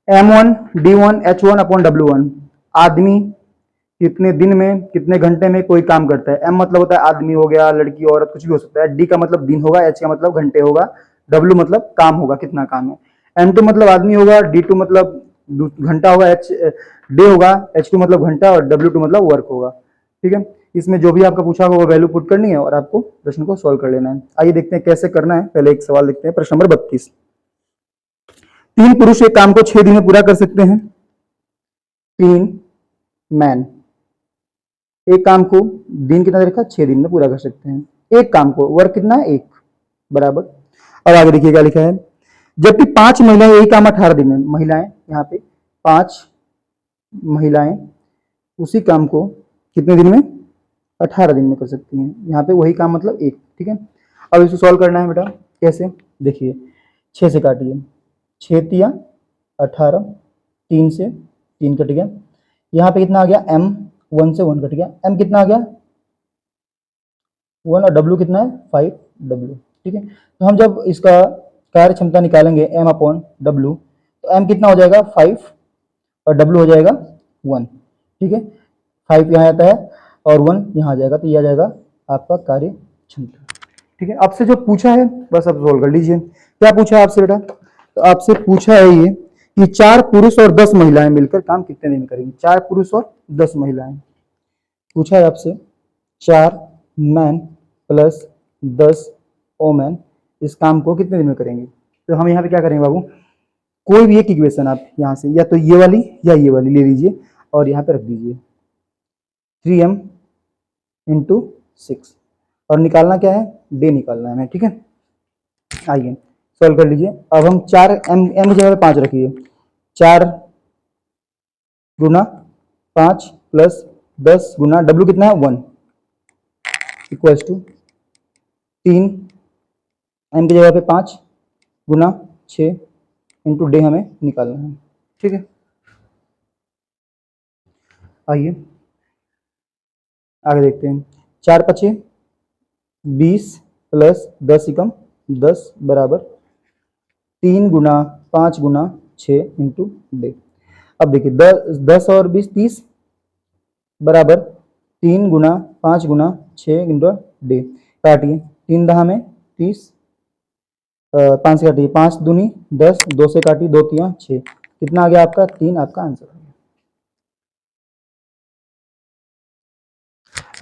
M1 D1 H1 upon W1। आदमी कितने दिन में कितने घंटे में कोई काम करता है। M मतलब होता है आदमी हो गया, लड़की औरत कुछ भी हो सकता है। D का मतलब दिन होगा, H का मतलब घंटे होगा, W मतलब काम होगा, कितना काम है। M2 मतलब आदमी होगा, D2 मतलब घंटा होगा, H डे होगा, H2 मतलब घंटा और W2 मतलब वर्क होगा। ठीक है, इसमें जो भी आपका पूछा होगा वो वैल्यू पुट करनी है और आपको प्रश्न को सॉल्व कर लेना है। आइए देखते हैं कैसे करना है। पहले एक सवाल देखते हैं, प्रश्न नंबर 32। 3 पुरुष एक काम को 6 दिन में पूरा कर सकते हैं। 3 मैन एक काम को दिन कितना देखा 6 दिन में पूरा कर सकते हैं। एक काम को वर्क कितना है 1 बराबर। अब आगे देखिए क्या लिखा है, जबकि 5 महिलाएं यही काम 18 दिन में, महिलाएं यहाँ पे 5 महिलाएं उसी काम को कितने दिन में 18 दिन में कर सकती हैं। यहाँ पे वही काम मतलब 1। ठीक है, अब इसको सॉल्व करना है बेटा, कैसे देखिए, 6 से काटिए, 6 तिया 18, 3 से 3 कट गया, यहाँ पे कितना आ गया M 1 से 1 कट गया, M कितना आ गया 1 और W कितना है 5W। ठीक है, तो हम जब इसका कार्य क्षमता निकालेंगे M अपॉन W, तो M कितना हो जाएगा 5 और W हो जाएगा 1। ठीक है, 5 यहाँ आता है और 1 यहाँ आ जाएगा, तो यह आ जाएगा आपका कार्य क्षमता। ठीक है, आपसे जो पूछा है बस आप सोल्व कर लीजिए। क्या पूछा है आपसे बेटा, तो आपसे पूछा है ये कि 4 पुरुष और 10 महिलाएं मिलकर काम कितने दिन में करेंगी। 4 पुरुष और 10 महिलाएं पूछा है आपसे। 4 मैन प्लस 10 वोमेन इस काम को कितने दिन में करेंगे। तो हम यहाँ पे क्या करेंगे बाबू, कोई भी एक इक्वेशन आप यहाँ से या तो ये वाली या ये वाली ले लीजिए और यहाँ पे रख दीजिए 3m इंटू 6 और निकालना क्या है, डे निकालना है हमें, ठीक है। आइए सॉल्व कर लीजिए। अब हम 4 m की जगह पे 5 रखिए, 4 गुना 5 प्लस 10 गुना w कितना है 1 इक्वल्स टू 3 m की जगह पे 5 गुना 6 इंटू डे हमें निकालना है, ठीक है। आइए आगे देखते हैं। 4 पचे 20 प्लस 10 एकम 10 बराबर 3 गुना 5 गुना 6 इंटू डे। अब देखिए 10 और 20 30 बराबर 3 गुना 5 गुना 6 इंटू डे। काटिए 3 दहा में 30, 5 से काटिए 5 दूनी 10, 2 से काटिए 2 तिया 6, कितना आ गया आपका 3, आपका आंसर आ गया।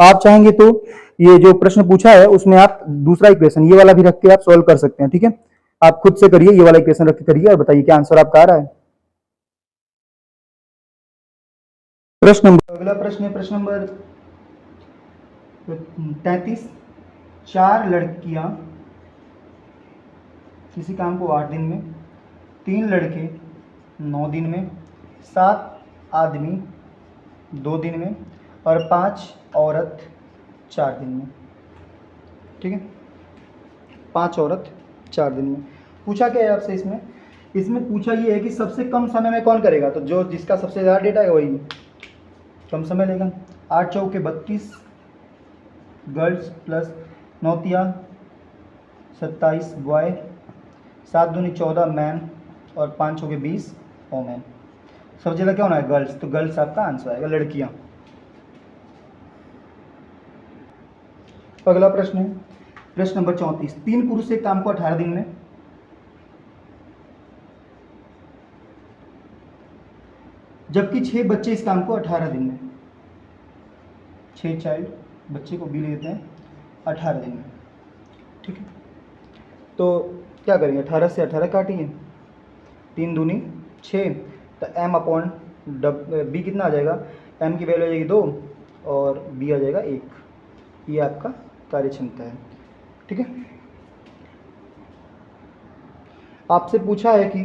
आप चाहेंगे तो ये जो प्रश्न पूछा है उसमें आप दूसरा इक्वेशन ये वाला भी रख के आप सॉल्व कर सकते हैं, ठीक है। आप खुद से करिए, ये वाला इक्वेशन रख के करिए और बताइए क्या आंसर आपका आ रहा है। प्रश्न नंबर अगला प्रश्न है प्रश्न नंबर 33। 4 लड़कियां किसी काम को 8 दिन में, 3 लड़के 9 दिन में, 7 आदमी 2 दिन में और 5 औरत 4 दिन में, ठीक है। 5 औरत 4 दिन में पूछा क्या है आपसे। इसमें पूछा ये है कि सबसे कम समय में कौन करेगा, तो जो जिसका सबसे ज़्यादा डेटा है वही कम समय लेगा। 8 चौके 32 गर्ल्स प्लस 9 तिया 27 बॉय, 7 दूनी 14 मैन और 5 चौके 20 वोमेन। सबसे ज़्यादा क्या होना है गर्ल्स, तो गर्ल्स आपका आंसर आएगा, लड़कियाँ। अगला प्रश्न है प्रश्न नंबर 34। 3 पुरुष एक काम को 18 दिन में, जबकि 6 बच्चे इस काम को 18 दिन में, 6 चाइल्ड बच्चे को भी ले लेते हैं 18 दिन में, ठीक है। तो क्या करेंगे, 18 से 18 काटेंगे, 3 दूनी 6, तो m अपॉन बी कितना आ जाएगा, m की वैल्यू आ जाएगी 2 और b आ जाएगा 1। ये आपका कार्य क्षमता है, ठीक है। आपसे पूछा है कि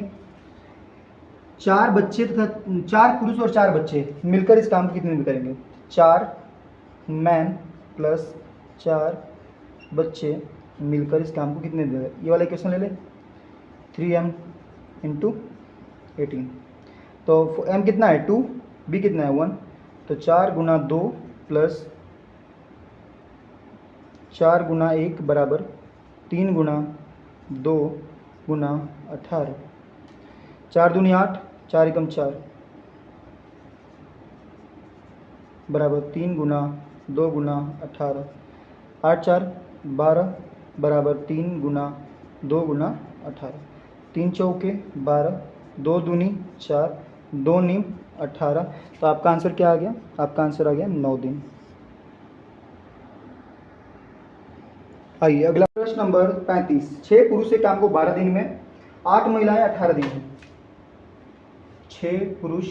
4 बच्चे तथा 4 पुरुष और 4 बच्चे मिलकर इस काम को कितने दिन करेंगे। 4 मैन प्लस 4 बच्चे मिलकर इस काम को कितने दिन, ये वाला इक्वेशन ले ले 3m इंटू 18। तो m कितना है 2, b कितना है 1, तो 4 गुना 2 प्लस 4 गुना 1 बराबर 3 गुना 2 गुना 18, 4 दूनी 8, 4 एकम 4 बराबर 3 गुना 2 गुना 18, 8 4 12 बराबर 3 गुना 2 गुना 18, 3 चौके 12, 2 दूनी 4, 2 नीम 18। तो आपका आंसर क्या आ गया, आपका आंसर आ गया 9 दिन। आइए अगला प्रश्न नंबर 35। 6 पुरुष एक काम को 12 दिन में, 8 महिलाएं 18 दिन में। 6 पुरुष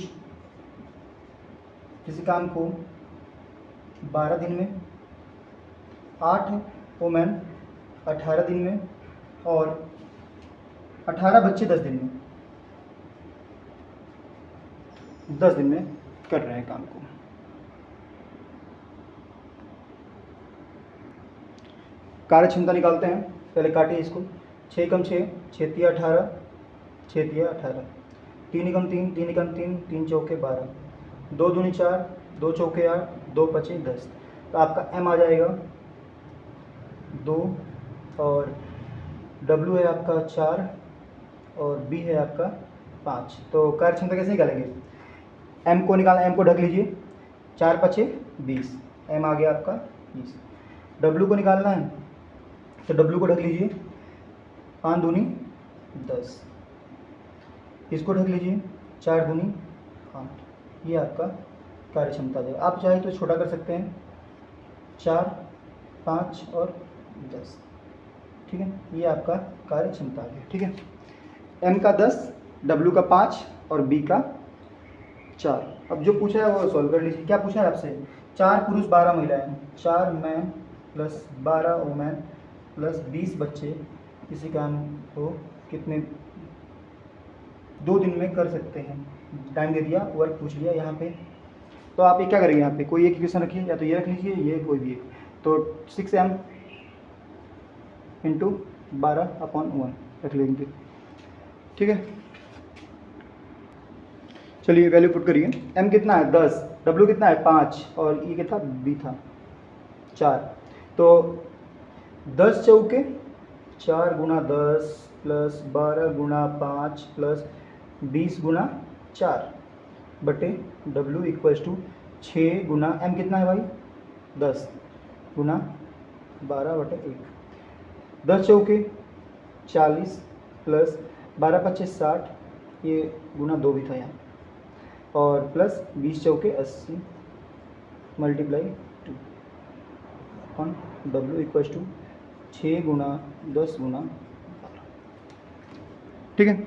किसी काम को 12 दिन में, 8 वुमेन 18 दिन में और 18 बच्चे 10 दिन में, 10 दिन में कर रहे हैं काम को। कार्य क्षमता निकालते हैं, पहले काटिए इसको। 6 एकम 6, 6 तिया 18, 6 तिया 18, 3 एकम 3, 3 एकम 3, 3 चौके 12, 2 दूनी 4, 2 चौके 8, 2 पचे 10। तो आपका m आ जाएगा 2 और w है आपका 4 और b है आपका 5। तो कार्य क्षमता कैसे निकालेंगे, m को निकालना, m को ढक लीजिए, 4 पचे 20, m आ गया आपका 20। w को निकालना है तो w को ढक लीजिए, 5 दूनी 10, इसको ढक लीजिए, 4 दूनी 8, ये आपका कार्य क्षमता देगा। आप चाहे तो छोटा कर सकते हैं, 4, 5 और 10, ठीक है। ये आपका कार्य क्षमता आ गया, ठीक है। एम का 10, डब्ल्यू का 5 और बी का 4। अब जो पूछा है वो सॉल्व कर लीजिए। क्या पूछा है आपसे? 4 पुरुष 12 महिलाएं, 4 मैन प्लस 12 वुमेन प्लस 20 बच्चे किसी काम को कितने 2 दिन में कर सकते हैं। टाइम दे दिया, वर्क पूछ लिया यहाँ पे। तो आप ये क्या करेंगे, यहाँ पे कोई एक इक्वेशन रखिए, या तो ये रख लीजिए, ये कोई भी एक। तो 6m इंटू 12/1 रख लेंगे, ठीक है। चलिए वैल्यू पुट करिए। m कितना है 10, w कितना है 5 और e कितना b था 4। तो 10 चौके 4 गुना 10 प्लस 12 गुना 5 प्लस 20 गुना 4 बटे w इक्वल्स टू 6 गुना m कितना है भाई 10 गुना 12/1। 10 चौके 40 प्लस 12 5 60, ये गुना 2 भी था यहाँ, और प्लस 20 चौके 80 multiply 2 on w equals to 6 गुना 10 गुना 12, ठीक है।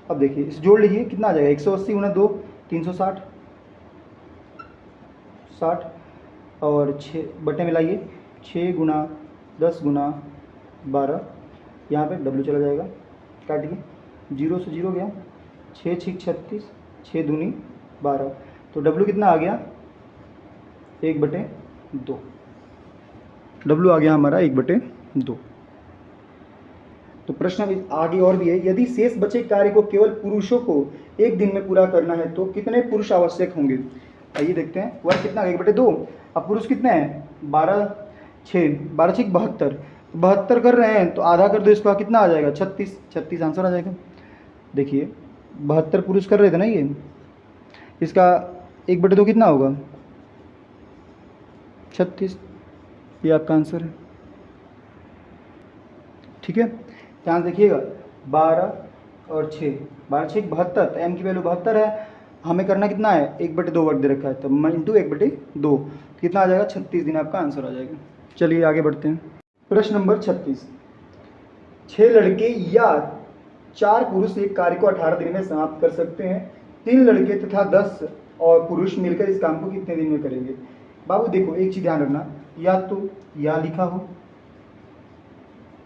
अब देखिए इसे जोड़ लीजिए, कितना आ जाएगा 180 गुना 2 360 60 और 6 बटे में लाइए 6 गुना 10 गुना 12, यहाँ पे w चला जाएगा, काटिए 0 से 0 गया, 6 6 36, 6 दूनी 12, तो w कितना आ गया 1/2, w आ गया हमारा 1/2। तो प्रश्न आगे और भी है, यदि शेष बचे कार्य को केवल पुरुषों को एक दिन में पूरा करना है तो कितने पुरुष आवश्यक होंगे। आइए देखते हैं। वर्ग कितना 1/2, अब पुरुष कितने हैं 12 6 12 6 72, 72 कर रहे हैं तो आधा कर दो इसका, कितना आ जाएगा 36, 36 आंसर आ जाएगा। देखिए 72 पुरुष कर रहे थे ना, ये इसका 1/2 कितना होगा 36, ये आपका आंसर है, ठीक है। ध्यान देखिएगा 12 और 6, 12 6 72, तो m की वैल्यू 72 है, हमें करना कितना है 1/2 वर्ग दे रखा है, तो इंटू 1/2 कितना आ जाएगा 36 दिन आपका आंसर आ जाएगा। चलिए आगे बढ़ते हैं। प्रश्न नंबर 36, 6 लड़के या 4 पुरुष एक कार्य को 18 दिन में समाप्त कर सकते हैं। 3 लड़के तथा 10 और पुरुष मिलकर इस काम को कितने दिन में करेंगे। बाबू देखो एक चीज़ ध्यान रखना, या तो या लिखा हो,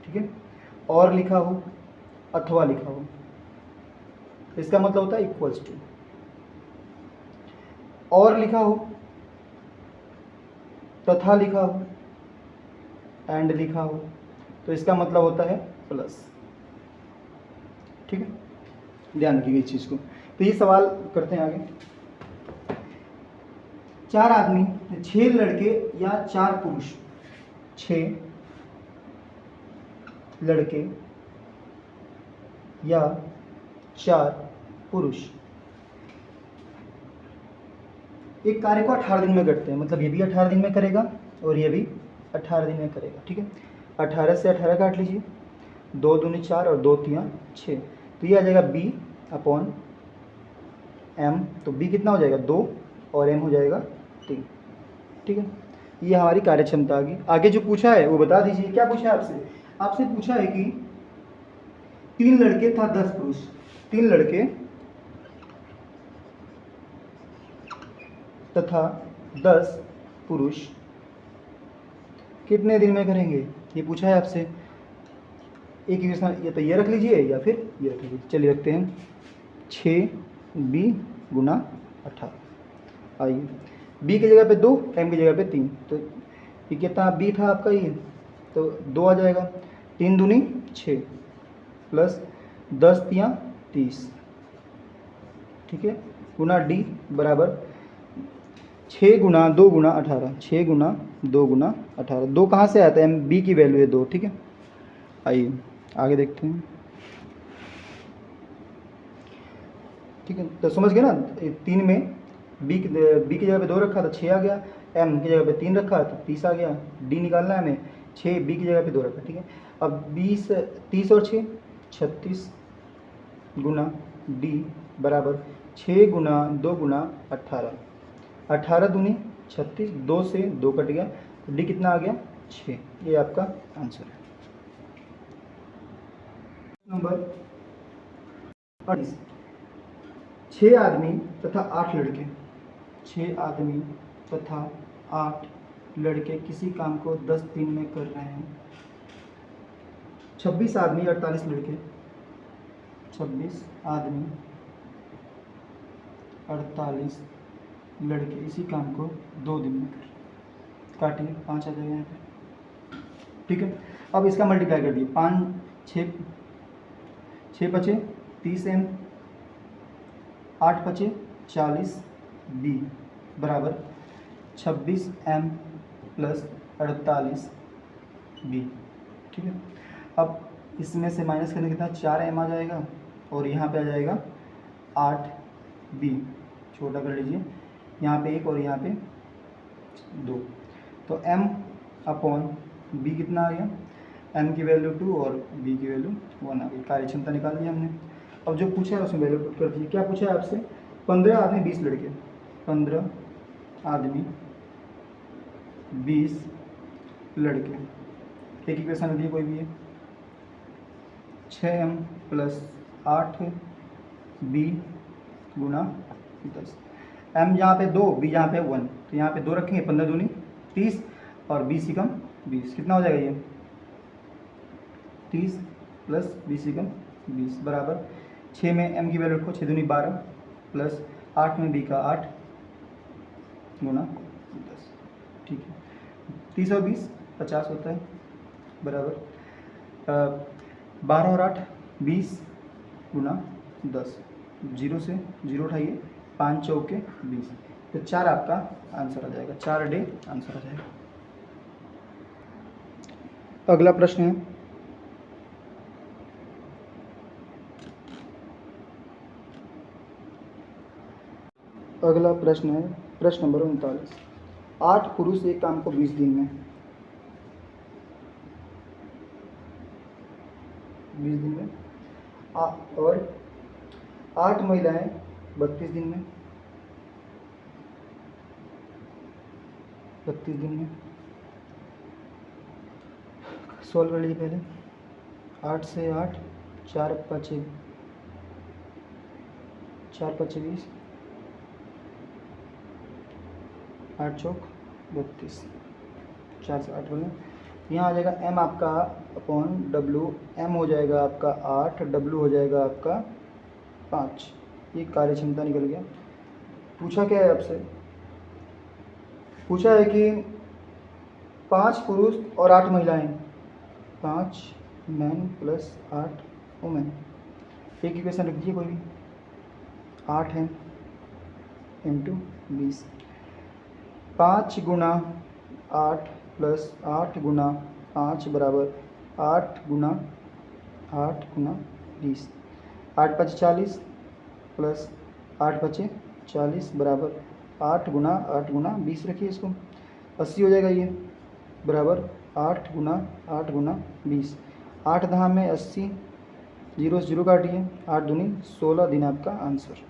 ठीक है, और लिखा हो अथवा लिखा हो, इसका मतलब होता है इक्वल्स टू। और लिखा हो, तथा लिखा हो, एंड लिखा हो, तो इसका मतलब होता है प्लस, ठीक है। ध्यान रखिएगा इस चीज़ को। तो ये सवाल करते हैं आगे। 4 आदमी, 6 लड़के या 4 पुरुष, 6 लड़के या 4 पुरुष एक कार्य को 18 दिन में करते हैं, मतलब ये भी 18 दिन में करेगा और ये भी 18 दिन में करेगा, ठीक है। 18 से 18 काट लीजिए, 2 दूनी 4 और 2 तियाँ 6, तो ये आ जाएगा b/m, तो b कितना हो जाएगा 2 और m हो जाएगा 3, ठीक है। ये हमारी कार्य क्षमता आ गई। आगे जो पूछा है वो बता दीजिए, क्या पूछा है आपसे? आपसे पूछा है कि 3 लड़के था 10 पुरुष, 3 लड़के तथा 10 पुरुष कितने दिन में करेंगे, ये पूछा है आपसे। एक इक्वेशन या तो ये रख लीजिए या फिर ये रख लीजिए। चलिए रखते हैं 6b गुना 18। आइए b की जगह पे 2, m की जगह पे 3, तो ये कितना b था आपका, ये तो 2 आ जाएगा, 3 दूनी 6 प्लस 10 तियाँ 30, ठीक है, गुना d बराबर 6 गुना 2 गुना 18, 6 गुना 2 गुना 18, 2 कहाँ से आता है, b की वैल्यू है 2, ठीक है। आइए आगे देखते हैं, ठीक है। तो समझ गए ना, 3 में b की जगह पे 2 रखा था 6 आ गया, m की जगह पे 3 रखा तो 30 आ गया, d निकालना है हमें, 6 b की जगह पे 2 रखा, ठीक है। अब 20 30 और 6 36 गुना d बराबर 6 गुना 2 गुना 18, 18 दूनी 36, 2 से 2 कट गया तो डी कितना आ गया 6। ये आपका आंसर है। नंबर 38, 6 आदमी तथा 8 लड़के, 6 आदमी तथा 8 लड़के किसी काम को 10 दिन में कर रहे हैं। 26 आदमी 48 लड़के, 26 आदमी 48 लड़के इसी काम को 2 दिन में कर, काटिए 5 आ जाएगा यहाँ पे। ठीक है, अब इसका मल्टीप्लाई कर दिए, 5 6 पचे 30 m, 8 पचे 40 b बराबर 26 m प्लस 48 b। ठीक है, अब इसमें से माइनस करने कितना 4 m आ जाएगा और यहाँ पे आ जाएगा 8 b, छोटा कर लीजिए, यहाँ पे 1 और यहाँ पे 2, तो m अपॉन b कितना आ गया, m की वैल्यू 2 और b की वैल्यू 1 आ गई। कार्य क्षमता निकाल दी हमने। अब जो पूछा है उसमें वैल्यू पुट कर दीजिए। क्या पूछा है आपसे, 15 आदमी 20 लड़के, 15 आदमी 20 लड़के, एक इक्वेशन दिए कोई भी है, 6m प्लस 8b गुना 10, m यहाँ पे 2, b यहाँ पे 1, तो यहाँ पे 2 रखेंगे, 15 दूनी 30 और 20 कम 20, कितना हो जाएगा ये 30 प्लस 20 कम 20 बराबर 6 में m की वैल्यू रखो, 6 दूनी 12 प्लस 8 में b का 8 गुना 10। ठीक है, 30 और 20 50 होता है बराबर 12 और 8 20 गुना 10, 0 से 0 उठाइए, 5 चौके 20, तो 4 आपका आंसर आ जाएगा, 4 डे आंसर आ जाएगा। अगला प्रश्न है, अगला प्रश्न है प्रश्न नंबर 39, 8 पुरुष एक काम को 20 दिन में, 20 दिन में और 8 महिलाएं 32 दिन में, 32 दिन में। सॉल्व कर लीजिए पहले, 8 से 8, 4 पचे 20, 8 चौक 32, 4 से 8 बने, यहाँ आ जाएगा m आपका अपॉन w, m हो जाएगा आपका 8, w हो जाएगा आपका 5, ये कार्य क्षमता निकल गया। पूछा क्या है आपसे, पूछा है कि 5 पुरुष और 8 महिलाएं, 5 मैन प्लस 8 वुमेन, एक इक्वेशन रख दीजिए कोई भी, 8 है इंटू 20, 5 गुना 8 प्लस 8 गुना 5 बराबर 8 गुना 20, 8 पचे 40 प्लस 8 पचे 40 बराबर 8 गुना 20, रखिए इसको, 80 हो जाएगा ये बराबर 8 गुना 20, 8 दहा में 80, 0 से 0 काटिए, 8 दूनी 16 दिन आपका आंसर।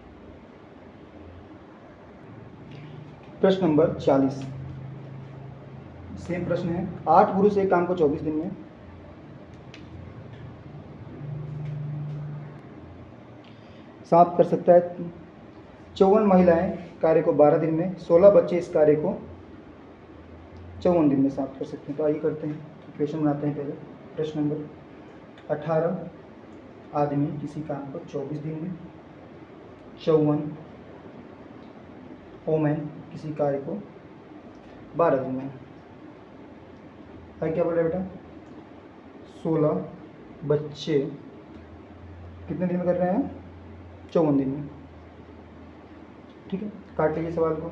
प्रश्न नंबर 40, सेम प्रश्न है, 8 पुरुष एक काम को 24 दिन में, समाप्त कर सकता है, 54 महिलाएं कार्य को 12 दिन में, 16 बच्चे इस कार्य को 54 दिन में समाप्त कर सकते हैं। तो आइए करते हैं, इक्वेशन बनाते हैं पहले। प्रश्न नंबर 18 आदमी किसी काम को 24 दिन में, 54 वोमेन किसी कार्य को 12 दिन में। आगे क्या बोल रहा है बेटा, 16 बच्चे कितने दिन में कर रहे हैं, 54 दिन में। ठीक है, काट लीजिए सवाल को,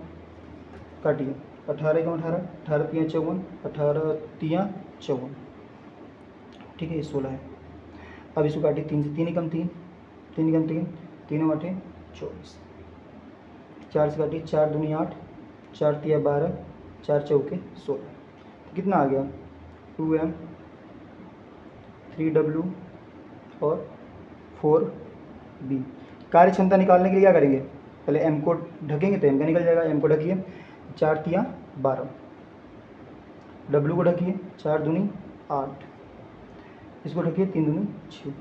काटिए, 18 का 18, 18 तियाँ 54, 18 तियाँ 54, ठीक है, ये 16 है। अब इसको काटिए, 3 से 3 ही कम 3, 3 कम 3, 3 8 24, 4 से काटिए, 4 दूनी 8, 4 तिया 12, 4 चौके 16, तो कितना आ गया 2m 3w और 4b। कार्य क्षमता निकालने के लिए क्या करेंगे, पहले m को ढकेंगे तो m का निकल जाएगा, m को ढकिए 4 तिया 12, w को ढकिए 4 दूनी 8, इसको ढकिए 3 दूनी 6।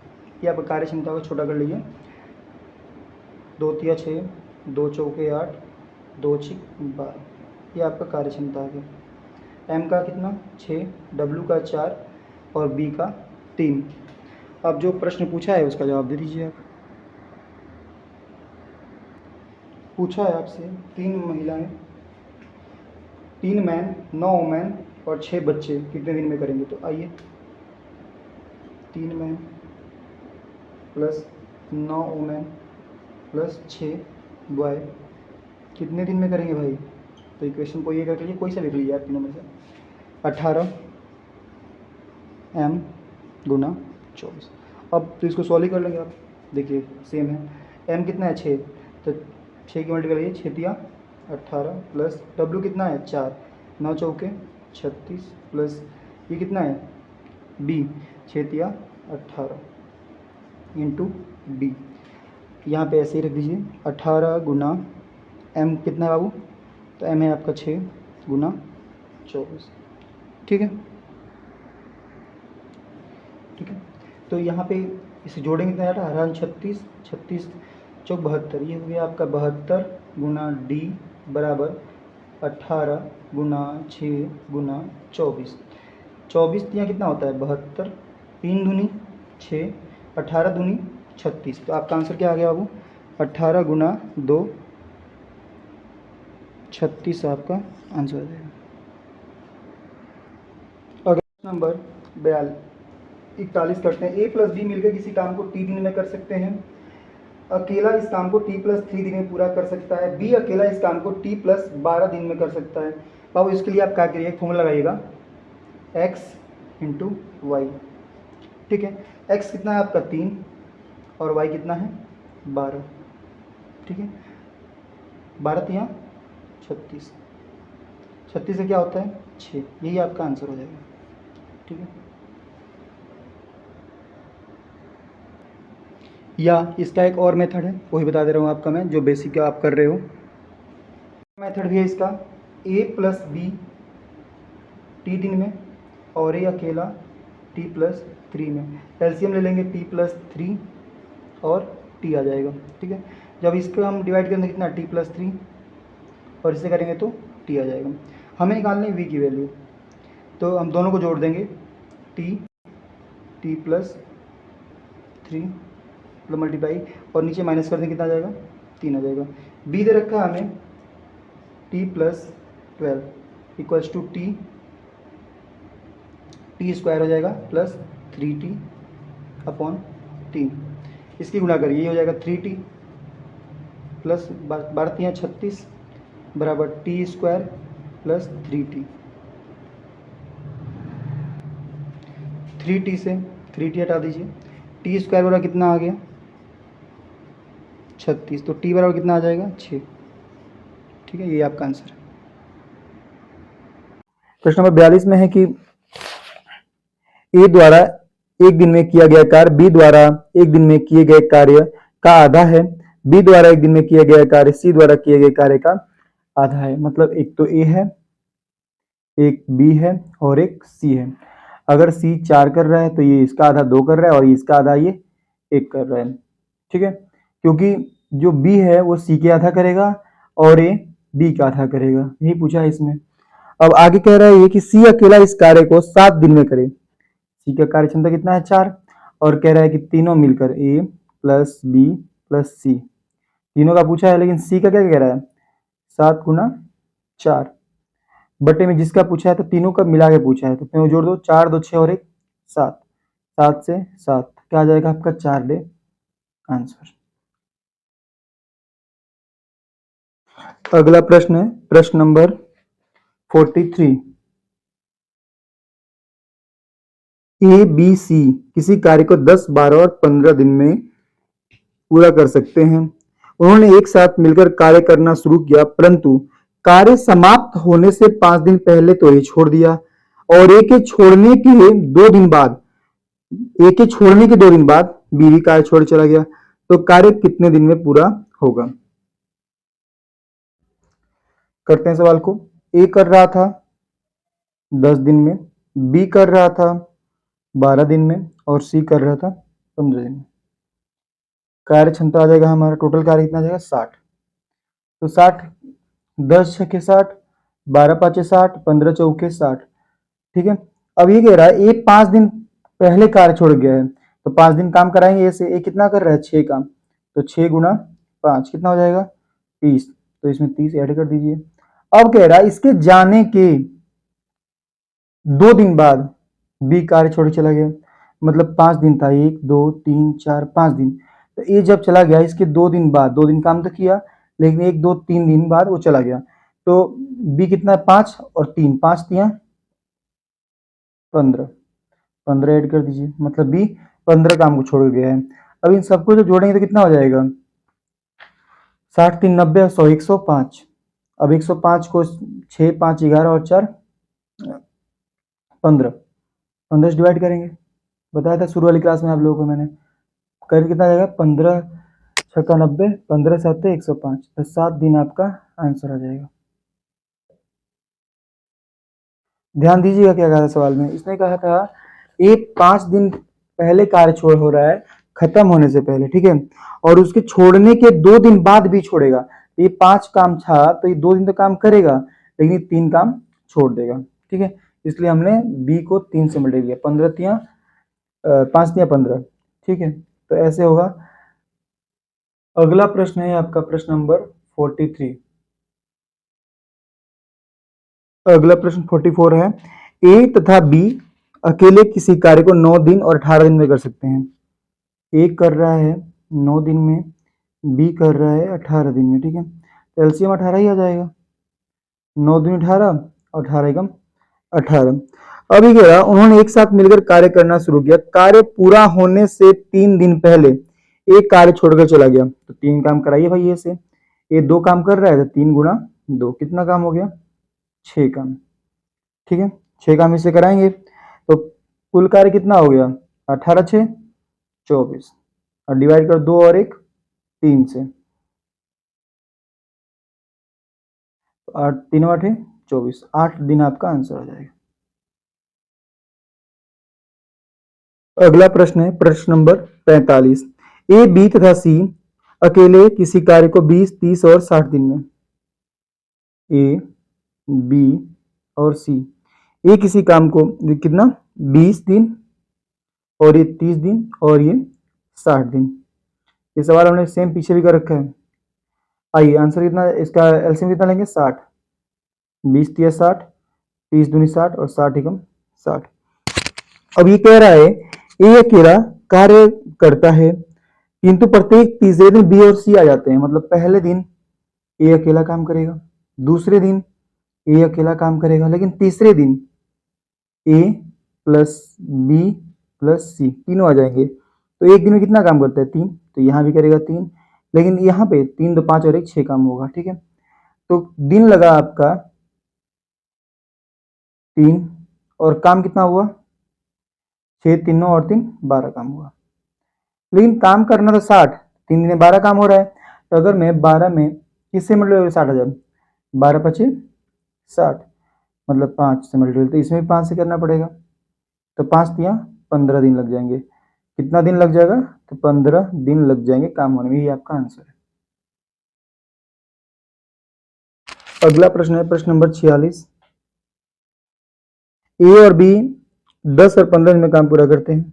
ये आपका कार्य क्षमता को छोटा कर लीजिए, 2 तिया 6, 2 चौके 8, 2 छिक 12, ये आपका कार्य क्षमता आ गया। m का कितना 6, w का 4 और b का 3। अब जो प्रश्न पूछा है उसका जवाब दे दीजिए आप। पूछा है आपसे 3 महिलाएं, 3 मैन, 9 वुमेन और 6 बच्चे कितने दिन में करेंगे। तो आइए 3 man plus 9 women plus 6 boy कितने दिन में करेंगे भाई। तो इक्वेशन को ये कर लीजिए, कोई सा लिख लीजिए आप तीनों में से। 18 m गुना 24। अब तो इसको सॉल्व ही कर लेंगे आप, देखिए सेम है। m कितना है 6, तो 6 की मल्टीप्लाई करिए, 6 तिया 18 प्लस w कितना है 4, 9 चौके 36 प्लस ये कितना है b 6 तिया 18 इंटू b। यहाँ पे ऐसे ही रख दीजिए 18 गुना m कितना है बाबू, तो m है आपका 6 गुना 24। ठीक है, ठीक है। तो यहाँ पे इसे जोड़ेंगे कितना आटा, 36 36 चौक 72, ये हो गया आपका 72 गुना d बराबर 18 गुना 6 गुना 24। 24 यहाँ कितना होता है 72, 3 दूनी 6, 18 दूनी 36। तो आपका आंसर क्या आ गया बाबू, 18 गुना 2 36 आपका आंसर आ जाएगा। अगर नंबर 41 करते हैं, a प्लस बी मिलकर किसी काम को t दिन में कर सकते हैं। अकेला इस काम को t प्लस 3 दिन में पूरा कर सकता है। b अकेला इस काम को t प्लस 12 दिन में कर सकता है। बाबू इसके लिए आप क्या करिए, एक फॉर्मूला लगाइएगा x इंटू वाई। ठीक है, x कितना है आपका 3 और y कितना है 12। ठीक है, 12 तिया 36, 36 से क्या होता है 6, यही आपका आंसर हो जाएगा। ठीक है, या इसका एक और मेथड है, वही बता दे रहा हूँ आपका मैं, जो बेसिक आप कर रहे हो। मेथड भी है इसका, a प्लस बी टी दिन में और a अकेला t प्लस 3 में। एलसीएम ले लेंगे, t प्लस 3 और t आ जाएगा। ठीक है, जब इसको हम डिवाइड करेंगे कितना t प्लस 3 और इसे करेंगे तो t आ जाएगा। हमें निकालनी है v की वैल्यू, तो हम दोनों को जोड़ देंगे, t प्लस 3 मल्टीप्लाई और नीचे माइनस कर दें, कितना आ जाएगा 3 आ जाएगा। b दे रखा है हमें t plus 12 equals to T square हो जाएगा प्लस 3t अपॉन 3। इसकी गुणा करिए, ये हो जाएगा 3t प्लस 12 36 बराबर T square plus 3t। 3t से 3t हटा दीजिए, टी स्क्वायर बराबर कितना आ गया 36, तो t बराबर कितना आ जाएगा 6। ठीक है, ये आपका आंसर है। प्रश्न नंबर 42 में है कि ए द्वारा एक दिन में किया गया कार्य बी द्वारा एक दिन में किए गए कार्य का आधा है, बी द्वारा एक दिन में किया गया कार्य सी द्वारा किए गए कार्य का आधा है। मतलब एक तो ए है, एक बी है और एक सी है। अगर सी 4 कर रहा है तो ये इसका आधा 2 कर रहा है और इसका आधा ये 1 कर रहा है। ठीक है, क्योंकि जो बी है वो सी के आधा करेगा और ए बी का आधा करेगा, यही पूछा है इसमें। अब आगे कह रहा है ये कि सी अकेला इस कार्य को 7 दिन में करे। सी का कार्य क्षमता कितना है 4, और कह रहा है कि तीनों मिलकर ए प्लस बी प्लस सी, तीनों का पूछा है, लेकिन सी का क्या कह रहा है 7 गुना 4 बटे में जिसका पूछा है तो तीनों का मिला के पूछा है, तो तीनों जोड़ दो, 4 2 6 और 1 7, 7 से 7 क्या आ जाएगा आपका 4 डे आंसर। अगला प्रश्न है प्रश्न नंबर 43। ए बी सी किसी कार्य को 10 12 और 15 दिन में पूरा कर सकते हैं। उन्होंने एक साथ मिलकर कार्य करना शुरू किया, परंतु कार्य समाप्त होने से 5 दिन पहले तो ये छोड़ दिया और ए के छोड़ने के 2 दिन बाद बी भी कार्य छोड़ चला गया। तो कार्य कितने दिन में पूरा होगा? करते हैं सवाल को। ए कर रहा था 10 दिन में, बी कर रहा था 12 दिन में और सी कर रहा था 15 दिन में। कार्य क्षमता आ जाएगा हमारा, टोटल कार्य कितना आ जाएगा 60। तो 60, 10 छके 60, 12 पाँचे 60, 15 चौके 60। ठीक है, अब ये कह रहा है ये 5 दिन पहले कार्य छोड़ गया है, तो 5 दिन काम कराएंगे ऐसे। ये कितना कर रहा है 6 काम, तो 6 गुना 5 कितना हो जाएगा 30। तो इसमें 30 ऐड कर दीजिए। अब कह रहा है इसके जाने के 2 दिन बाद बी कार्य छोड़ चला गया, मतलब 5 दिन था, 1 2 3 4 5 दिन। तो ये जब चला गया इसके 2 दिन बाद, 2 दिन काम तो किया लेकिन 1 2 3 दिन बाद वो चला गया। तो बी कितना है 5 और 3, 5 तिया 15, 15 ऐड कर दीजिए, मतलब बी 15 काम को छोड़ गया है। अब इन सबको जो जोड़ेंगे तो कितना हो जाएगा 60 3 90 100 105। अब 105 को 6 5 11 और 4 15, 15 से डिवाइड करेंगे। बताया था शुरू वाली क्लास में आप लोगों को मैंने। कर कितना जाएगा 15 छक्का 90, 15 7 105, तो 7 दिन आपका आंसर आ जाएगा। ध्यान दीजिएगा क्या कहा था सवाल में, इसने कहा था ये 5 दिन पहले कार्य छोड़ हो रहा है खत्म होने से पहले, ठीक है, और उसके छोड़ने के 2 दिन बाद भी छोड़ेगा। ये 5 काम था तो ये 2 दिन तो काम करेगा लेकिन ये 3 काम छोड़ देगा, ठीक है। इसलिए हमने बी को 3 से मल्टीप्लाई किया, 15 तिया 5 तिया 15, ठीक है। तो ऐसे होगा। अगला प्रश्न है आपका प्रश्न नंबर 43। अगला प्रश्न 44 है, ए तथा बी अकेले किसी कार्य को 9 दिन और 18 दिन में कर सकते हैं। ए कर रहा है 9 दिन में, बी कर रहा है 18 दिन में, ठीक है। तो एलसीएम 18 ही आ जाएगा, 9 दूनी 18 और 18 एकम 18। अभी कह रहा उन्होंने एक साथ मिलकर कार्य करना शुरू किया। कार्य पूरा होने से 3 दिन पहले एक कार्य छोड़कर चला गया, तो 3 काम कराइए भाई। ये से ये 2 काम कर रहा है तो 3 गुना 2 कितना काम हो गया 6 काम, ठीक है। 6 काम इससे कराएंगे तो कुल कार्य कितना हो गया 18 6 24, और डिवाइड कर 2 और 1 3 से, 8 3 8 24, 8 दिन आपका आंसर हो जाएगा। अगला प्रश्न है प्रश्न नंबर 45। ए बी तथा सी अकेले किसी कार्य को 20 30 और 60 दिन में, ए बी और सी, ये किसी काम को कितना 20 दिन और ये 30 दिन और ये 60 दिन। ये सवाल हमने सेम पीछे भी कर रखा है। आइए आंसर कितना, इसका एलसीएम कितना लेंगे 60, 20 तिया 60, 30 दूनी 60 और 60 एकम 60। अब ये कह रहा है ये अकेला कार्य करता है किंतु प्रत्येक तीसरे दिन बी और सी आ जाते हैं, मतलब पहले दिन ए अकेला काम करेगा, दूसरे दिन ए अकेला काम करेगा, लेकिन तीसरे दिन ए प्लस बी प्लस सी तीनों आ जाएंगे। तो एक दिन में कितना काम करता है 3, तो यहाँ भी करेगा 3, लेकिन यहाँ पे 3 2 5 और 1 6 काम होगा, ठीक है। तो दिन लगा आपका 3 और काम कितना हुआ 6 3 9 और 3 12 काम हुआ, लेकिन काम करना तो 60, 3 दिन में 12 काम हो रहा है। तो अगर मैं 12 में किससे मल्टीप्लाई 60,000, 12 पचे 60, मतलब 5 से मल्टीप्लाई, तो इसमें भी 5 से करना पड़ेगा, तो 5 तिया 15 दिन लग जाएंगे। कितना दिन लग जाएगा, तो 15 दिन लग जाएंगे काम होने में, ये आपका आंसर है। अगला प्रश्न है प्रश्न नंबर 46। ए और बी 10 और 15 दिन में काम पूरा करते हैं।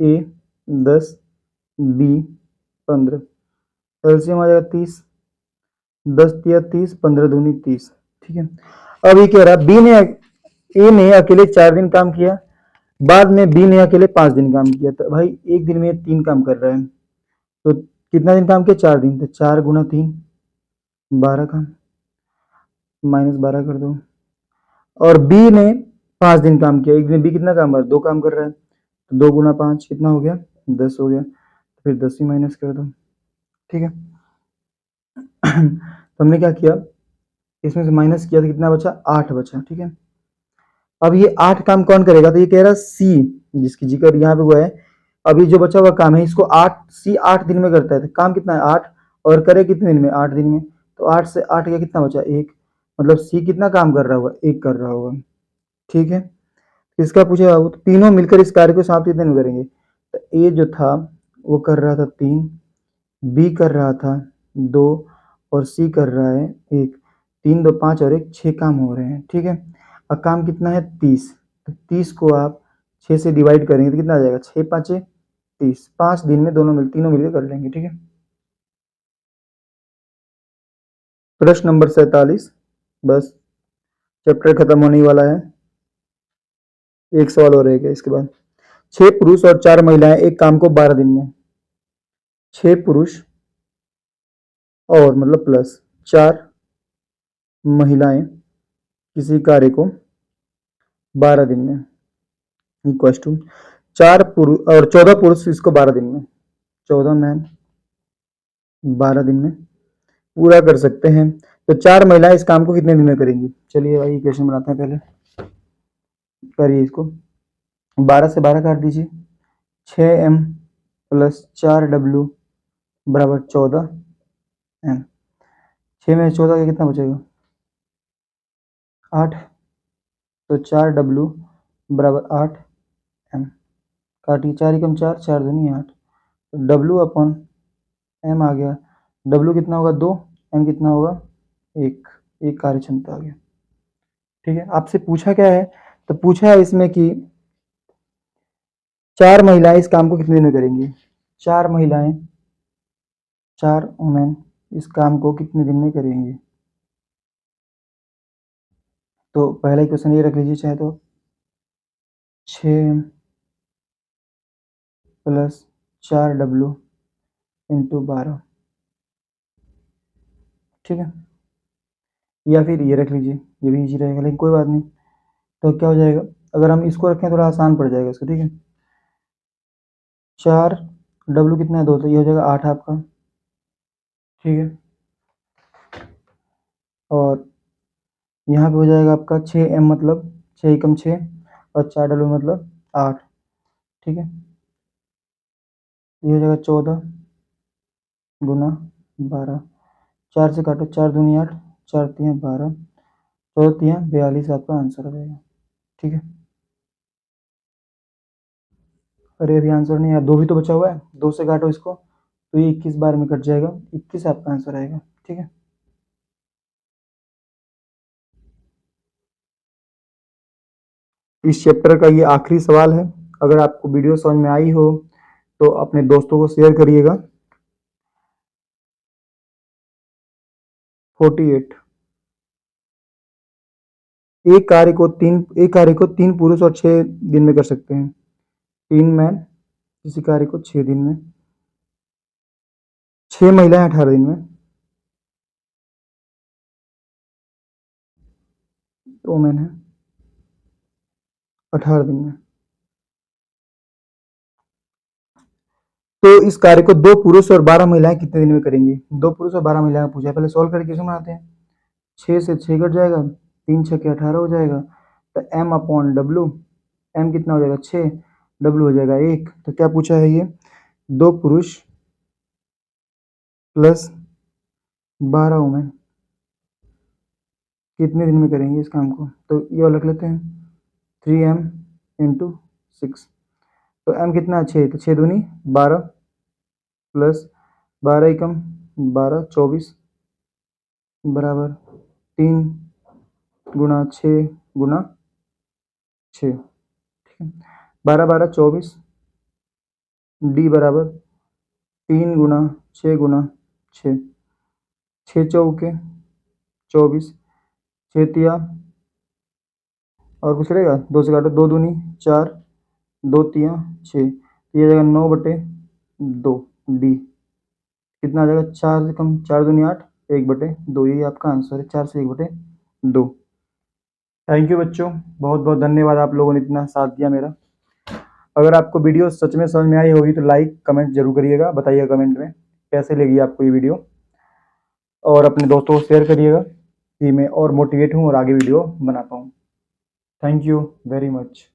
ए 10 बी 15, एलसीएम आ जाएगा 30, 10 तिया 30, 15 दूनी 30, ठीक है। अब ये कह रहा बी ने ए ने अकेले 4 दिन काम किया, बाद में बी ने अकेले 5 दिन काम किया। तो भाई एक दिन में 3 काम कर रहा है, तो कितना दिन काम किया 4 दिन, तो 4 गुना 3 12 काम, माइनस 12 कर दो। और बी ने 5 दिन काम किया, एक दिन बी कितना काम कर रहा है 2 काम कर रहा है, तो 2 गुना 5 कितना हो गया 10 हो गया, फिर 10 ही माइनस कर दो, ठीक है। तो हमने क्या किया इसमें से माइनस किया तो कितना बचा 8 बचा, ठीक है। अब ये 8 काम कौन करेगा, तो ये कह रहा है सी, जिसकी जिक्र यहाँ पे हुआ है अभी जो बचा हुआ काम है इसको 8 दिन में करता है, तो काम कितना है 8, और करे कितने दिन में 8 दिन में, तो 8 से 8 का कितना बचा 1, मतलब सी कितना काम कर रहा होगा 1 कर रहा होगा। ठीक है, इसका पूछे बाबू तो तीनों मिलकर इस कार्य को 7 कितने दिन में करेंगे, तो ए जो था वो कर रहा था 3, बी कर रहा था 2 और सी कर रहा है 1, 3 2 5 और 1 6 काम हो रहे हैं। ठीक है, अब काम कितना है 30, तो 30 को आप 6 से डिवाइड करेंगे तो कितना आ जाएगा 6 5 30, 5 दिन में तीनों मिलकर कर लेंगे। ठीक है, प्रश्न नंबर 47, बस चैप्टर खत्म होने वाला है, एक सवाल और रहेगा इसके बाद। 6 पुरुष और 4 महिलाएं एक काम को 12 दिन में, 6 पुरुष और मतलब प्लस 4 महिलाएं किसी कार्य को 12 दिन में इक्वल टू 4 पुरुष और 14 पुरुष इसको 12 दिन में, 14 मैन 12 दिन में पूरा कर सकते हैं। तो 4 महिलाएं इस काम को कितने दिन में करेंगी, चलिए भाई इक्वेशन बनाते हैं, पहले करिए इसको, 12 से 12 काट दीजिए, 6m प्लस 4w बराबर 14m, 6 में 14 का कितना बचेगा 8, तो 4w बराबर 8m, काटिए 4 एकम 4, 4 दूनी 8, तो w अपॉन m आ गया, w कितना होगा 2, m कितना होगा 1, एक कार्य क्षमता आ गया। ठीक है, आपसे पूछा क्या है, तो पूछा है इसमें कि 4 महिलाएं इस काम को कितने दिन में करेंगी, 4 महिलाएं 4 वुमेन इस काम को कितने दिन में करेंगी। तो पहला क्वेश्चन ये रख लीजिए चाहे तो 6 प्लस 4w इंटू 12, ठीक है, या फिर ये रख लीजिए, ये भी इजी रहेगा, लेकिन कोई बात नहीं। तो क्या हो जाएगा, अगर हम इसको रखें थोड़ा आसान पड़ जाएगा इसको। ठीक है, 4w कितना है 2, तो ये हो जाएगा 8 आपका। ठीक है, और यहाँ पे हो जाएगा आपका 6m मतलब 6 एकम 6 और 4w मतलब 8। ठीक है, ये हो जाएगा 14 गुना 12, 4 से काटो 4 दूनी 8, 4 तियाँ 12, 14 तियाँ 42 आपका आंसर आ जाएगा। ठीक है, अरे अभी आंसर नहीं आया, 2 भी तो बचा हुआ है, 2 से काटो इसको तो ये 21 बार में कट जाएगा, 21 आपका आंसर आएगा। ठीक है, इस चैप्टर का ये आखिरी सवाल है। अगर आपको वीडियो समझ में आई हो तो अपने दोस्तों को शेयर करिएगा। 48, एक कार्य को 3 पुरुष और 6 दिन में कर सकते हैं, 3 मैन किसी कार्य को 6 दिन में, 6 महिलाएं 18 दिन में, वोमेन है 18 दिन में। तो इस कार्य को 2 पुरुष और 12 महिलाएं कितने दिन में करेंगी, 2 पुरुष और 12 महिलाएं पूछा है, पहले सॉल्व करके कैसे बनाते हैं, 6 से 6 कट जाएगा, 3 6 के 18 हो जाएगा, तो m अपॉन डब्ल्यू, m कितना हो जाएगा 6, w हो जाएगा 1। तो क्या पूछा है ये, 2 पुरुष प्लस 12 वुमेन कितने दिन में करेंगे इस काम को, तो ये वाला रख लेते हैं 3m इंटू 6, तो m कितना है 6, तो 6 दूनी 12 प्लस 12 एकम 12 24 बराबर 3 गुना 6 गुना 6। ठीक है, 12 12 24, डी बराबर 3 गुना 6 गुना 6, 6 चौके 24, 6 तिया और कुछ रहेगा, 2 से काटो 2 दूनी 4, 2 तिया 6, ये जाएगा 9/2, डी कितना आ जाएगा 4 से कम 4 दूनी 8, 1/2, यही आपका आंसर है, 4 से 1/2। थैंक यू बच्चों, बहुत बहुत धन्यवाद, आप लोगों ने इतना साथ दिया मेरा। अगर आपको वीडियो सच में समझ में आई होगी तो लाइक कमेंट जरूर करिएगा, बताइएगा कमेंट में कैसे लगी आपको ये वीडियो, और अपने दोस्तों को शेयर करिएगा कि मैं और मोटिवेट हूँ और आगे वीडियो बना पाऊँ। Thank you very much.